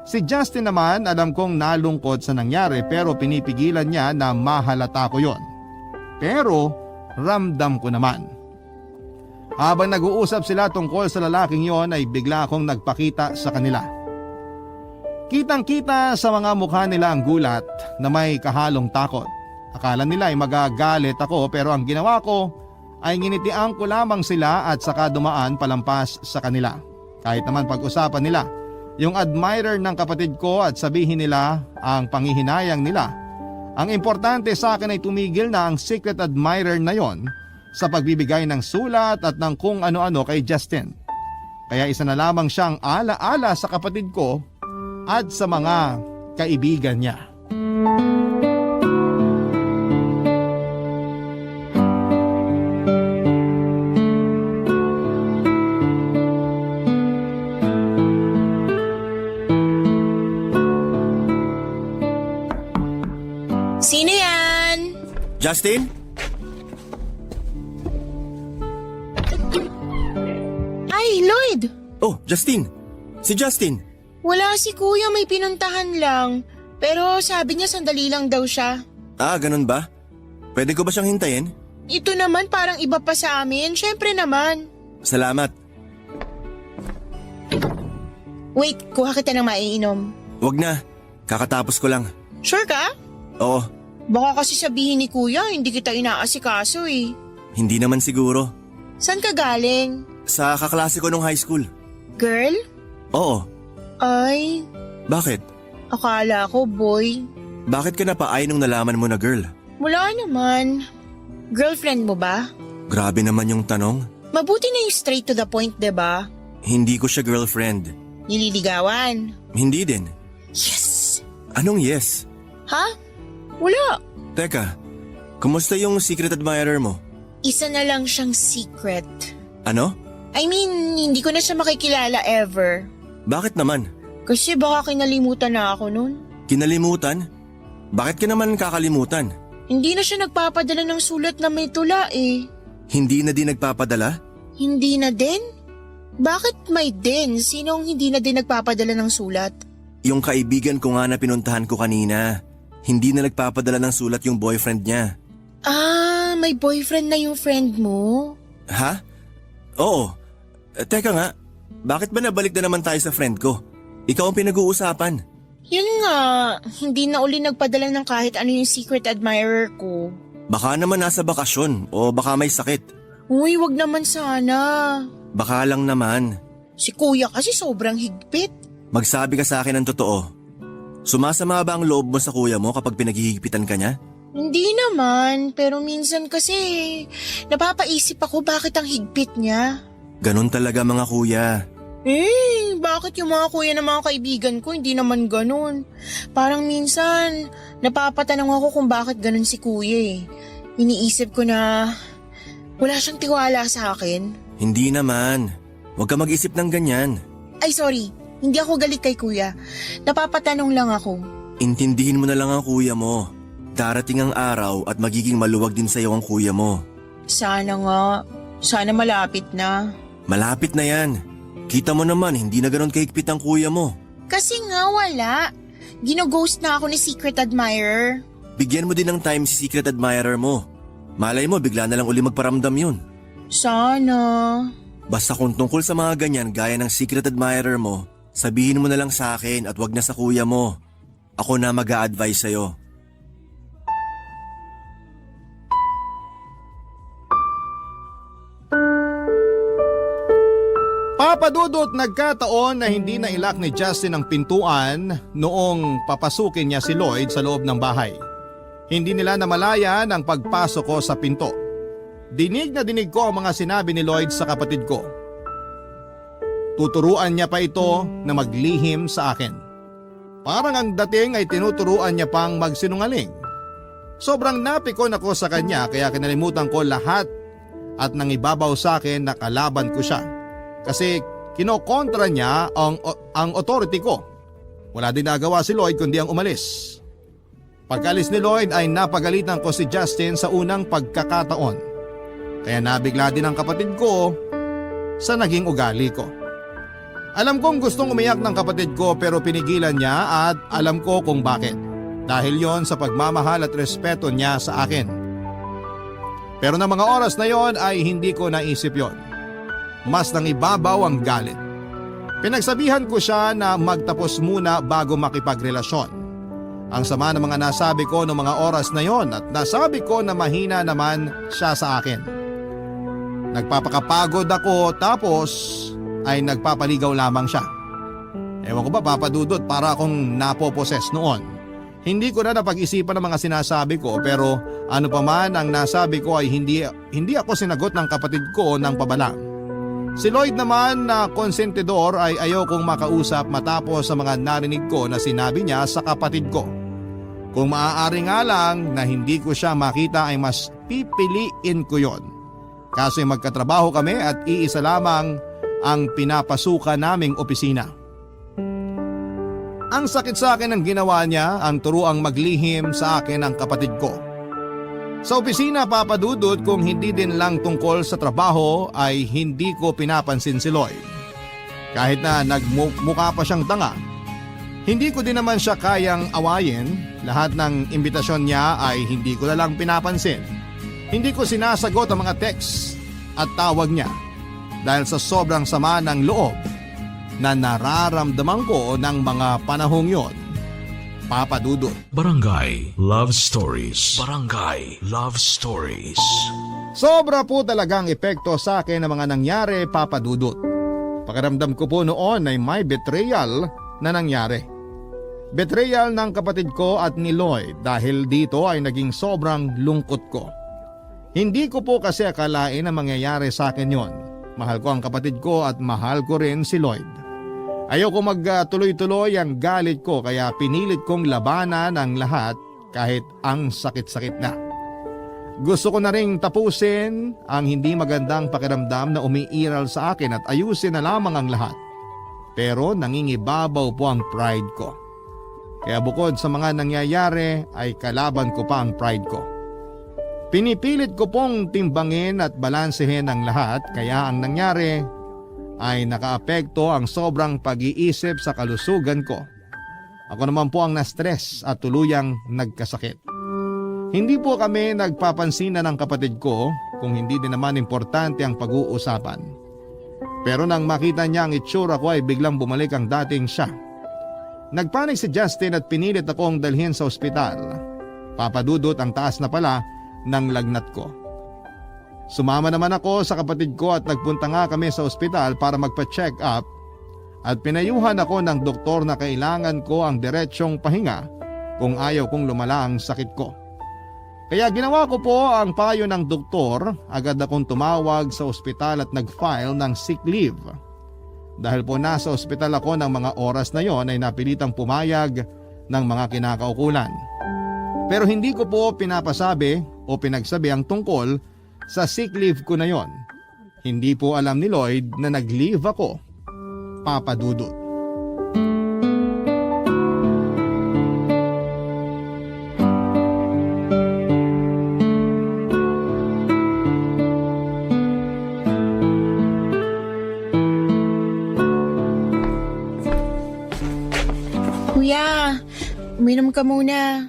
Si Justin naman alam kong nalungkot sa nangyari pero pinipigilan niya na mahalata ko yon. Pero ramdam ko naman. Habang nag-uusap sila tungkol sa lalaking yon ay bigla akong nagpakita sa kanila. Kitang-kita sa mga mukha nila ang gulat na may kahalong takot. Akala nila ay magagalit ako pero ang ginawa ko ay nginitian ko lamang sila at saka dumaan palampas sa kanila. Kahit naman pag-usapan nila yung admirer ng kapatid ko at sabihin nila ang panghihinayang nila. Ang importante sa akin ay tumigil na ang secret admirer na yon sa pagbibigay ng sulat at ng kung ano-ano kay Justin. Kaya isa na lamang siyang ala-ala sa kapatid ko at sa mga kaibigan niya. Sino yan? Justin? Ay, Lloyd! Oh, Justin. Si Justin. Wala si kuya, may pinuntahan lang. Pero sabi niya sandali lang daw siya. Ah, ganun ba? Pwede ko ba siyang hintayin? Ito naman parang iba pa sa amin, syempre naman. Salamat. Wait, kuha kita ng maiinom. Wag na. Kakatapos ko lang. Sure ka? Oo, Baka kasi sabihin ni kuya, hindi kita inaasikaso eh. hindi naman siguro. Saan ka galing? Sa kaklase ko nung high school. Girl? Oo. Ay, Bakit? akala ko boy. Bakit ka napaay nung nalaman mo na girl? Wala naman. Girlfriend mo ba? Grabe naman yung tanong. Mabuti na yung straight to the point, 'di ba? Hindi ko siya girlfriend. Nililigawan. Hindi din. Yes! Anong yes? Ha? Wala. Teka, kumusta yung secret admirer mo? Isa na lang siyang secret. Ano? I mean, hindi ko na siya makikilala ever. Bakit naman? Kasi baka kinalimutan na ako nun. Kinalimutan? Bakit ka naman kakalimutan? Hindi na siya nagpapadala ng sulat na may tula eh. Hindi na din nagpapadala? Hindi na din? Bakit may din? Sinong hindi na din nagpapadala ng sulat? Yung kaibigan ko nga na pinuntahan ko kanina. Hindi na nagpapadala ng sulat yung boyfriend niya. Ah, may boyfriend na yung friend mo? Ha? Oo. Teka nga, bakit ba nabalik na naman tayo sa friend ko? Ikaw ang pinag-uusapan. Yun nga, hindi na uli nagpadala ng kahit ano yung secret admirer ko. Baka naman nasa bakasyon o baka may sakit. Uy, wag naman sana. Baka lang naman. Si kuya kasi sobrang higpit. Magsabi ka sa akin ng totoo. Sumasama ba ang loob mo sa kuya mo kapag pinaghihigpitan ka niya? Hindi naman, pero minsan kasi napapaisip ako bakit ang higpit niya. Ganon talaga mga kuya. Bakit yung mga kuya ng mga kaibigan ko hindi naman ganun? Parang minsan napapatanong ako kung bakit ganun si kuya eh. Iniisip ko na wala siyang tiwala sa akin. Hindi naman. Huwag ka mag-isip ng ganyan. Ay sorry, hindi ako galit kay kuya. Napapatanong lang ako. Intindihin mo na lang ang kuya mo. Darating ang araw at magiging maluwag din sa'yo ang kuya mo. Sana nga. Sana malapit na. Malapit na yan. Kita mo naman, hindi na ganon kahigpit ang kuya mo. Kasi nga wala. Gino-ghost na ako ni secret admirer. Bigyan mo din ng time si secret admirer mo. Malay mo, bigla na lang uli magparamdam yun. Sana. Basta kung tungkol sa mga ganyan gaya ng secret admirer mo, sabihin mo na lang sa akin at wag na sa kuya mo. Ako na mag-a-advise sa'yo. Papadudot nagkataon na hindi nailak ni Justin ang pintuan noong papasukin niya si Lloyd sa loob ng bahay. Hindi nila namalayan ang pagpasok ko sa pinto. Dinig na dinig ko ang mga sinabi ni Lloyd sa kapatid ko. Tuturuan niya pa ito na maglihim sa akin. Parang ang dating ay tinuturuan niya pang magsinungaling. Sobrang napikon ako sa kanya kaya kinalimutan ko lahat at nangibabaw sa akin na kalaban ko siya. Kasi kinokontra niya ang authority ko. Wala din nagawa si Lloyd kundi ang umalis. Pagkalis ni Lloyd ay napagalitan ko si Justin sa unang pagkakataon. Kaya nabigla din ang kapatid ko sa naging ugali ko. Alam kong gustong umiyak ng kapatid ko pero pinigilan niya at alam ko kung bakit. Dahil yon sa pagmamahal at respeto niya sa akin. Pero ng mga oras na yon ay hindi ko naisip yon. Mas nang ibabaw ang galit. Pinagsabihan ko siya na magtapos muna bago makipagrelasyon. Ang sama ng mga nasabi ko noong mga oras na yon at nasabi ko na mahina naman siya sa akin. Nagpapakapagod ako tapos ay nagpapaligaw lamang siya. Ewan ko ba Papa Dudut, para akong napoposes noon. Hindi ko na napag-isipan ang mga sinasabi ko pero ano pa man ang nasabi ko ay hindi ako sinagot ng kapatid ko ng pabala. Si Lloyd naman na konsentidor ay ayaw kong makausap matapos sa mga narinig ko na sinabi niya sa kapatid ko. Kung maaari nga lang na hindi ko siya makita ay mas pipiliin ko yon. Kasi magkatrabaho kami at iisa lamang ang pinapasukan naming opisina. Ang sakit sa akin ang ginawa niya, ang turuang maglihim sa akin ang kapatid ko. Sa opisina Papa Dudut, kung hindi din lang tungkol sa trabaho ay hindi ko pinapansin si Lloyd. Kahit na nagmukha pa siyang tanga. Hindi ko din naman siya kayang awayin, lahat ng imbitasyon niya ay hindi ko na lang pinapansin. Hindi ko sinasagot ang mga text at tawag niya. Dahil sa sobrang sama ng loob na nararamdaman ko ng mga panahong yon. Papa Dudut. Barangay Love Stories. Barangay Love Stories. Sobra po talagang epekto sa akin ang mga nangyari, Papa Dudut. Pakiramdam ko po noon ay may betrayal na nangyari. Betrayal ng kapatid ko at ni Lloyd dahil dito ay naging sobrang lungkot ko. Hindi ko po kasi akalain na mangyayari sa akin yon. Mahal ko ang kapatid ko at mahal ko rin si Lloyd. Ayoko magtuloy-tuloy ang galit ko kaya pinilit kong labanan ang lahat kahit ang sakit-sakit na. Gusto ko na ring tapusin ang hindi magandang pakiramdam na umiiral sa akin at ayusin na lamang ang lahat. Pero nangingibabaw po ang pride ko. Kaya bukod sa mga nangyayari ay kalaban ko pa ang pride ko. Pinipilit ko pong timbangin at balansehin ang lahat kaya ang nangyari ay nakaapekto ang sobrang pag-iisip sa kalusugan ko. Ako naman po ang na-stress at tuluyang nagkasakit. Hindi po kami nagpapansinan ng kapatid ko kung hindi din naman importante ang pag-uusapan. Pero nang makita niya ang itsura ko ay biglang bumalik ang dating siya. Nagpanik si Justin at pinilit akong dalhin sa ospital. Papa Dudut, ang taas na pala ng lagnat ko. Sumama naman ako sa kapatid ko at nagpunta nga kami sa ospital para magpa-check up at pinayuhan ako ng doktor na kailangan ko ang diretsyong pahinga kung ayaw kong lumala ang sakit ko. Kaya ginawa ko po ang payo ng doktor, agad akong tumawag sa ospital at nag-file ng sick leave. Dahil po nasa ospital ako ng mga oras na yon ay napilitang pumayag ng mga kinakaukulan. Pero hindi ko po pinapasabi o pinagsabi ang tungkol sa sick leave ko na yon. Hindi po alam ni Lloyd na nag-leave ako, Papa Dudut. Kuya, uminom ka muna.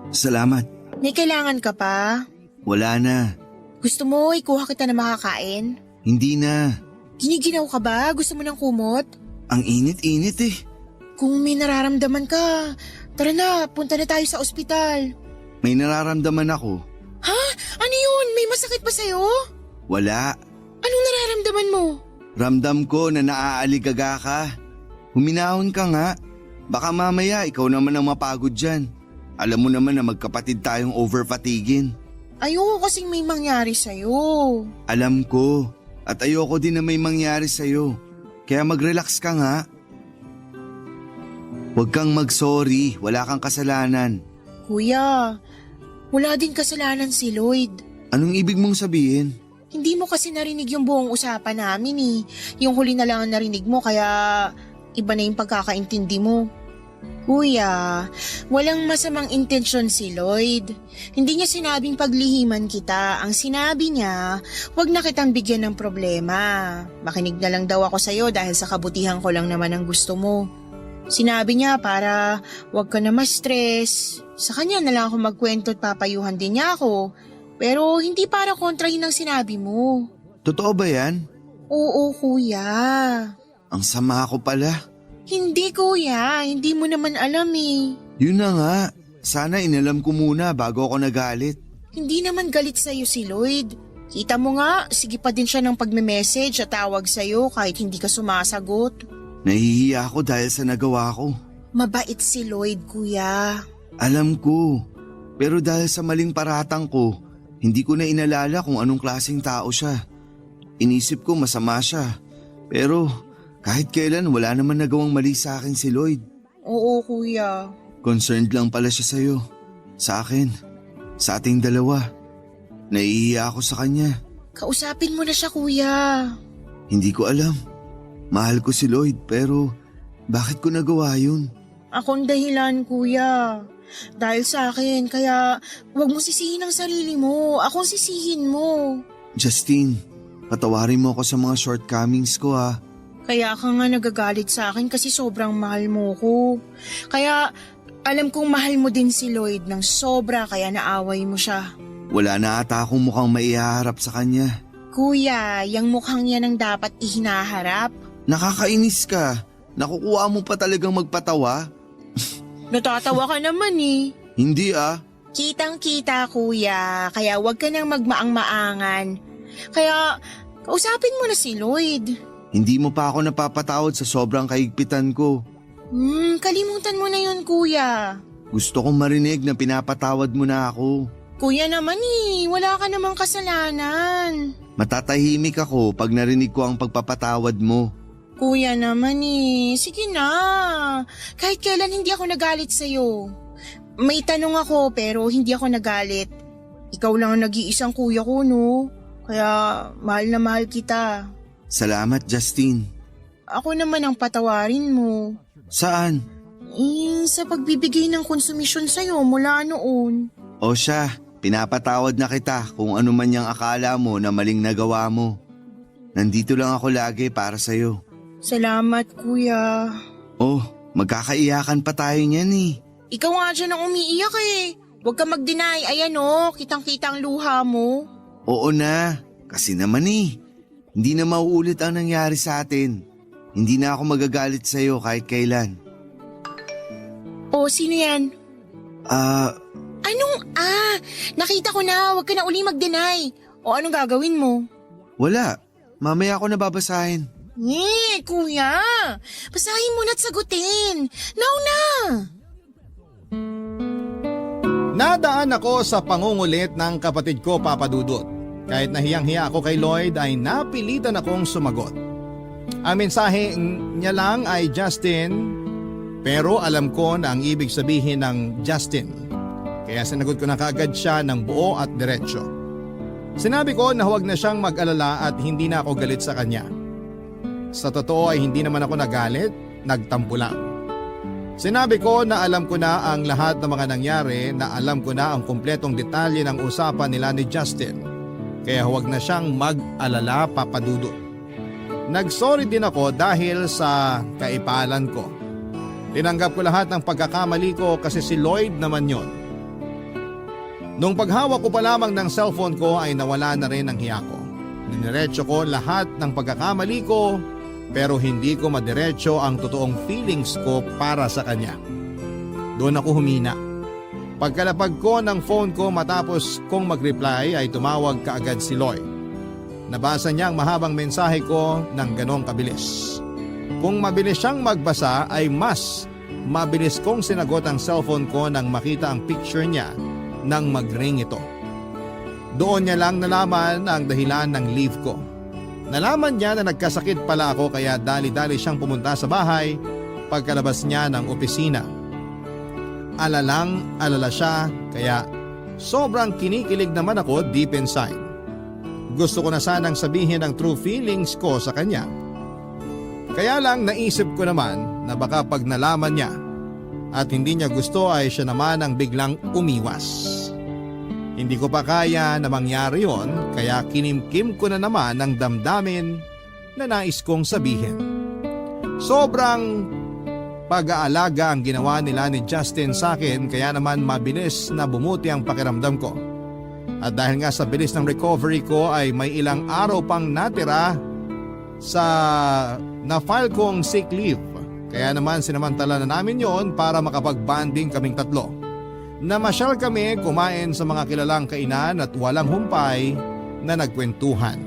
Salamat. May kailangan ka pa? Wala na. Gusto mo ikuha kita na makakain? Hindi na. Giniginaw ka ba? Gusto mo ng kumot? Ang init-init eh. Kung may nararamdaman ka, tara na, punta na tayo sa ospital. May nararamdaman ako. Ha? Ano yun? May masakit ba sa'yo? Wala. Anong nararamdaman mo? Ramdam ko na naaaligaga ka. Huminahon ka nga. Baka mamaya ikaw naman ang mapagod dyan. Alam mo naman na magkapatid tayong overfatigin. Ayoko kasing may mangyari sa'yo. Alam ko. At ayoko din na may mangyari sa'yo. Kaya mag-relax ka nga. Huwag kang mag-sorry. Wala kang kasalanan. Kuya, wala din kasalanan si Lloyd. Anong ibig mong sabihin? Hindi mo kasi narinig yung buong usapan namin eh. Yung huli na lang ang narinig mo kaya iba na yung pagkakaintindi mo. Kuya, walang masamang intensyon si Lloyd. Hindi niya sinabing paglihiman kita. Ang sinabi niya, wag na kitang bigyan ng problema. Makinig na lang daw ako sa'yo dahil sa kabutihan ko lang naman ang gusto mo. Sinabi niya para wag ka na ma-stress. Sa kanya na lang ako magkwento at papayuhan din niya ako. Pero hindi para kontrahin ang sinabi mo. Totoo ba yan? Oo, kuya. Ang sama ko pala. Hindi, kuya. Hindi mo naman alam eh. Yun na nga. Sana inalam ko muna bago ako nagalit. Hindi naman galit sa'yo si Lloyd. Kita mo nga, sige pa din siya ng pagme-message at tawag sa'yo kahit hindi ka sumasagot. Nahihiya ako dahil sa nagawa ko. Mabait si Lloyd, kuya. Alam ko. Pero dahil sa maling paratang ko, hindi ko na inalala kung anong klaseng tao siya. Inisip ko masama siya. Pero kahit kailan wala naman nagawang mali sa akin si Lloyd. Oo, kuya. Concerned lang pala siya sa'yo. Sa akin. Sa ating dalawa. Naiiya ako sa kanya. Kausapin mo na siya, kuya. Hindi ko alam. Mahal ko si Lloyd pero bakit ko nagawa yun? Akong dahilan, kuya. Dahil sa akin, kaya wag mo sisihin ang sarili mo. Akong sisihin mo. Justine, patawarin mo ako sa mga shortcomings ko ha. Kaya ka nga nagagalit sa akin kasi sobrang mahal mo ko. Kaya alam kong mahal mo din si Lloyd ng sobra kaya naaway mo siya. Wala na ata akong mukhang maihaharap sa kanya. Kuya, yung mukhang yan ang dapat ihinaharap. Nakakainis ka. Nakukuha mo pa talagang magpatawa? Natatawa ka naman eh. Hindi ah. Kitang-kita, kuya. Kaya wag ka nang magmaang-maangan. Kaya kausapin mo na si Lloyd. Hindi mo pa ako napapatawad sa sobrang kaigpitan ko. Kalimutan mo na yun, kuya. Gusto kong marinig na pinapatawad mo na ako. Kuya naman eh, wala ka namang kasalanan. Matatahimik ako pag narinig ko ang pagpapatawad mo. Kuya naman eh, sige na. Kahit kailan hindi ako nagalit sa'yo. May tanong ako pero hindi ako nagalit. Ikaw lang ang nag-iisang kuya ko, no? Kaya mahal na mahal kita. Salamat, Justine. Ako naman ang patawarin mo. Saan? Sa pagbibigay ng konsumisyon sa'yo mula noon. O siya, pinapatawad na kita kung ano man yung akala mo na maling nagawa mo. Nandito lang ako lagi para sa'yo. Salamat, kuya. Oh, magkakaiyakan pa tayo niyan eh. Ikaw nga dyan ang umiiyak eh. Huwag ka mag-deny. Ayan oh, kitang-kita ang luha mo. Oo na, kasi naman eh. Hindi na mauulit ang nangyari sa atin. Hindi na ako magagalit sa'yo kahit kailan. O, sino yan? Anong Nakita ko na, huwag ka na uli mag-deny. O anong gagawin mo? Wala, mamaya ako nababasahin. Kuya! Basahin mo na't sagutin. Now na! Nadaan ako sa pangungulit ng kapatid ko, Papa Dudut. Kahit nahiyang-hiya ako kay Lloyd ay napilitan akong sumagot. Ang mensahe niya lang ay Justin, pero alam ko na ang ibig sabihin ng Justin. Kaya sinagot ko na kaagad siya ng buo at diretsyo. Sinabi ko na huwag na siyang mag-alala at hindi na ako galit sa kanya. Sa totoo ay hindi naman ako nagalit, nagtampo lang. Sinabi ko na alam ko na ang lahat ng mga nangyari, na alam ko na ang kumpletong detalye ng usapan nila ni Justin. Kaya huwag na siyang mag-alala, Papa Dudut. Nagsorry din ako dahil sa kaipalan ko. Tinanggap ko lahat ng pagkakamali ko kasi si Lloyd naman yon. Nung paghawak ko pa lamang ng cellphone ko ay nawala na rin ang hiya ko. Diniretso ko lahat ng pagkakamali ko pero hindi ko madiretso ang totoong feelings ko para sa kanya. Doon ako humina. Pagkalapag ko ng phone ko matapos kong mag-reply ay tumawag kaagad si Lloyd. Nabasa niya ang mahabang mensahe ko ng ganong kabilis. Kung mabilis siyang magbasa ay mas mabilis kong sinagot ang cellphone ko nang makita ang picture niya nang mag-ring ito. Doon niya lang nalaman ang dahilan ng leave ko. Nalaman niya na nagkasakit pala ako kaya dali-dali siyang pumunta sa bahay pagkalabas niya ng opisina. Alala siya kaya sobrang kinikilig naman ako deep inside. Gusto ko na sanang sabihin ang true feelings ko sa kanya. Kaya lang naisip ko naman na baka pag nalaman niya At hindi niya gusto ay siya naman ang biglang umiwas. Hindi ko pa kaya na mangyari yon, kaya kinimkim ko na naman ang damdamin na nais kong sabihin. Sobrang pag-aalaga ang ginawa nila ni Justin sa akin, kaya naman mabilis na bumuti ang pakiramdam ko. At dahil nga sa bilis ng recovery ko ay may ilang araw pang natira sa na-file kong sick leave. Kaya naman sinamantala na namin yon para makapag-bonding kaming tatlo. Namasyal kami, kumain sa mga kilalang kainan at walang humpay na nagkwentuhan.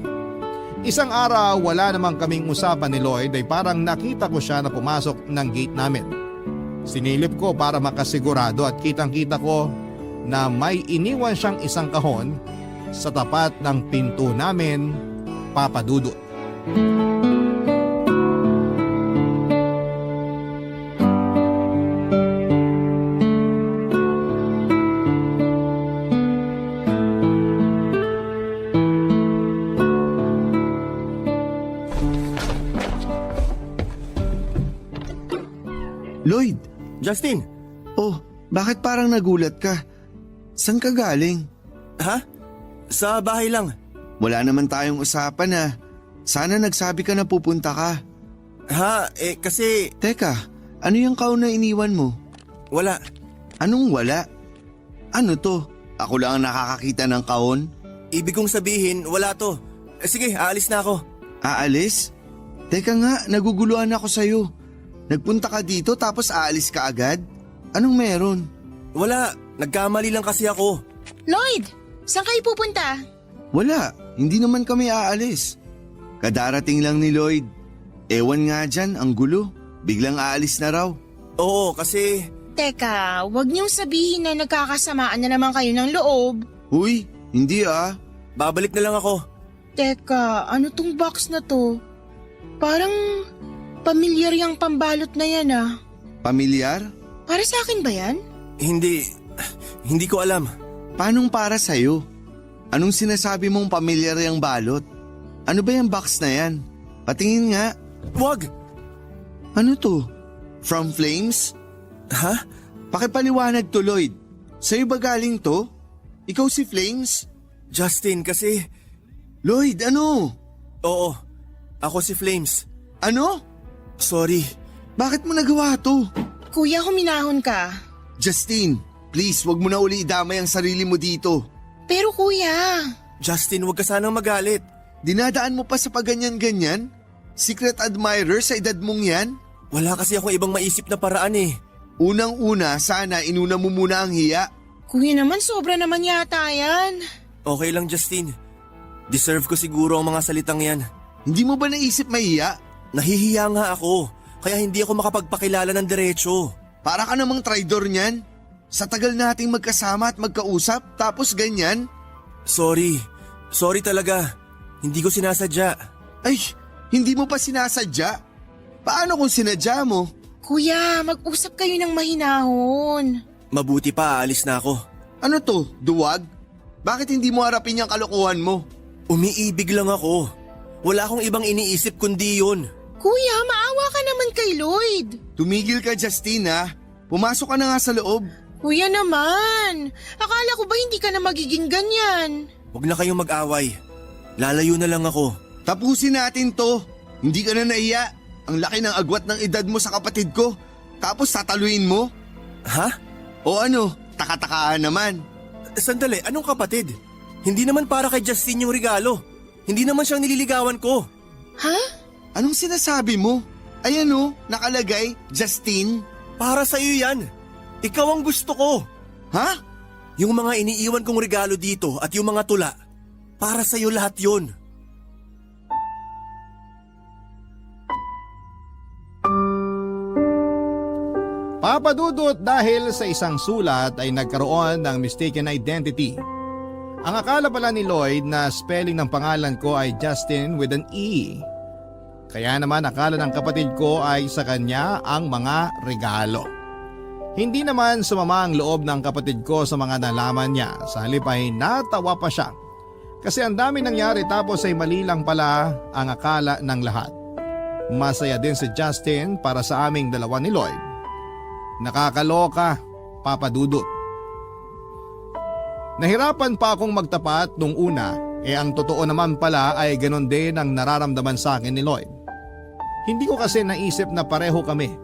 Isang araw wala namang kaming usapan ni Lloyd ay parang nakita ko siya na pumasok ng gate namin. Sinilip ko para makasigurado at kitang-kita ko na may iniwan siyang isang kahon sa tapat ng pinto namin, Papa Dudut. Lloyd, Justin! oh, bakit parang nagulat ka? Saan ka galing? Ha? Sa bahay lang. Wala naman tayong usapan ah. Sana nagsabi ka na pupunta ka. Ha? Kasi Teka, ano yung kahon na iniwan mo? wala. Anong wala? Ano to? Ako lang ang nakakakita ng kahon? Ibig kong sabihin, wala to. Sige, aalis na ako. Aalis? Teka nga, naguguluhan ako sa'yo. Nagpunta ka dito tapos aalis ka agad? Anong meron? Wala, nagkamali lang kasi ako. Lloyd, saan kayo pupunta? Wala, hindi naman kami aalis. Kadarating lang ni Lloyd. Ewan nga dyan, ang gulo. Biglang aalis na raw. Oo, kasi Teka, wag niyong sabihin na nagkakasamaan na naman kayo ng loob. Huy, hindi ah. babalik na lang ako. Teka, ano tong box na to? Parang pamilyar yung pambalot na yan ah. Pamilyar? Para sa akin ba yan? Hindi ko alam. Paanong para sa'yo? Anong sinasabi mong pamilyar yung balot? Ano ba yung box na yan? Patingin nga. Wag! Ano to? From Flames? Ha? Pakipaliwanag to, Lloyd. Sa'yo ba galing to? Ikaw si Flames? Justin, kasi Lloyd, ano? oo, ako si Flames. Ano? Sorry. Bakit mo nagawa to? Kuya, huminahon ka. Justine, please wag mo na uli idamay ang sarili mo dito. Pero kuya, Justin, wag ka sanang magalit. Dinadaan mo pa sa paganyan-ganyan? Secret admirer sa edad mong yan? Wala kasi akong ibang maisip na paraan eh. Unang-una, sana inuna mo muna ang hiya. kuya naman sobra naman yata yan. Okay lang, Justin. Deserve ko siguro ang mga salitang yan. Hindi mo ba naisip mahiya? Nahihiya nga ako, kaya hindi ako makapagpakilala ng diretso. Para ka namang traidor niyan. Sa tagal nating magkasama at magkausap, tapos ganyan? Sorry. Sorry talaga. Hindi ko sinasadya. Ay, hindi mo pa sinasadya? Paano kung sinadya mo? Kuya, mag-usap kayo ng mahinahon. Mabuti pa, aalis na ako. Ano to, duwag? Bakit hindi mo harapin yung kalokohan mo? Umiibig lang ako. Wala akong ibang iniisip kundi yun. Kuya, maawa ka naman kay Lloyd. Tumigil ka, Justine ha. Pumasok ka na nga sa loob. Kuya naman, akala ko ba hindi ka na magiging ganyan? Huwag na kayong mag-away. Lalayo na lang ako. Tapusin natin to. Hindi ka na naiya. Ang laki ng agwat ng edad mo sa kapatid ko. Tapos tataluin mo? Ha? O ano, takatakaan naman. Sandali, anong kapatid? Hindi naman para kay Justin yung regalo. Hindi naman siyang nililigawan ko. Ha? Anong sinasabi mo? Ayan o, nakalagay, Justine. Para sa'yo yan. Ikaw ang gusto ko. Ha? Yung mga iniiwan kong regalo dito at yung mga tula, para sa'yo lahat yun. Papadudot dahil sa isang sulat ay nagkaroon ng mistaken identity. Ang akala pala ni Lloyd na spelling ng pangalan ko ay Justin with an E. Kaya naman akala ng kapatid ko ay sa kanya ang mga regalo. Hindi naman sumama ang loob ng kapatid ko sa mga nalaman niya. Sa halip ay natawa pa siya. Kasi ang dami nangyari tapos ay mali lang pala ang akala ng lahat. Masaya din si Justin para sa aming dalawa ni Lloyd. Nakakaloka, Papa Dudut. Nahirapan pa akong magtapat nung una, ang totoo naman pala ay ganon din ang nararamdaman sa akin ni Lloyd. Hindi ko kasi naisip na pareho kami.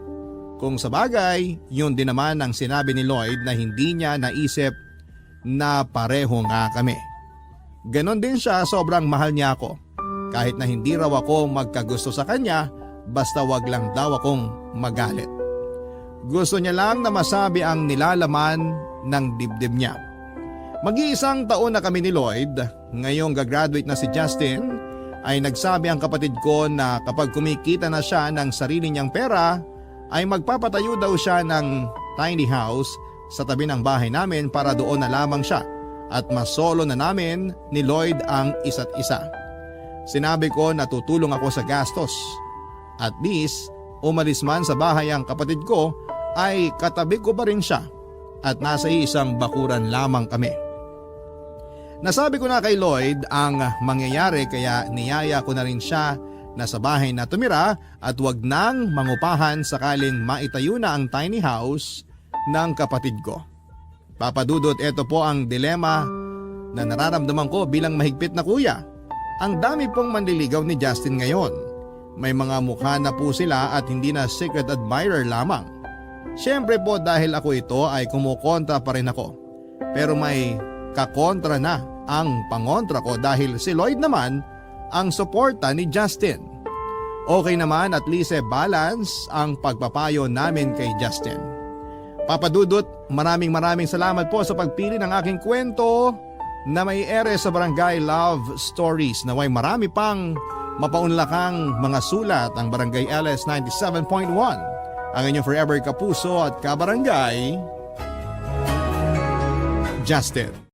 Kung sa bagay, yun din naman ang sinabi ni Lloyd na hindi niya naisip na pareho nga kami. Ganon din siya, sobrang mahal niya ako. Kahit na hindi raw ako magkagusto sa kanya, basta wag lang daw akong magalit. Gusto niya lang na masabi ang nilalaman ng dibdib niya. Mag-iisang taon na kami ni Lloyd, ngayong gagraduate na si Justin, ay nagsabi ang kapatid ko na kapag kumikita na siya ng sarili niyang pera, ay magpapatayo daw siya ng tiny house sa tabi ng bahay namin para doon na lamang siya at masolo na namin ni Lloyd ang isa't isa. Sinabi ko na tutulong ako sa gastos. At least, umalis man sa bahay ang kapatid ko, ay katabi ko pa rin siya at nasa isang bakuran lamang kami. Nasabi ko na kay Lloyd ang mangyayari kaya niyaya ko na rin siya na sa bahay na tumira at wag nang mangupahan sakaling maitayo na ang tiny house ng kapatid ko. Papadudot, ito po ang dilema na nararamdaman ko bilang mahigpit na kuya. Ang dami pong manliligaw ni Justin ngayon. May mga mukha na po sila at hindi na secret admirer lamang. Siyempre po dahil ako ito ay kumukontra pa rin ako. Pero may kakontra na ang pangontra ko dahil si Lloyd naman ang suporta ni Justin. Okay naman, at least balance ang pagpapayo namin kay Justin. Papadudot, maraming salamat po sa pagpili ng aking kwento na may ere sa Barangay Love Stories. Naway marami pang mapaunlakang mga sulat ang Barangay LS 97.1. Ang inyong forever kapuso at kabarangay, Justin.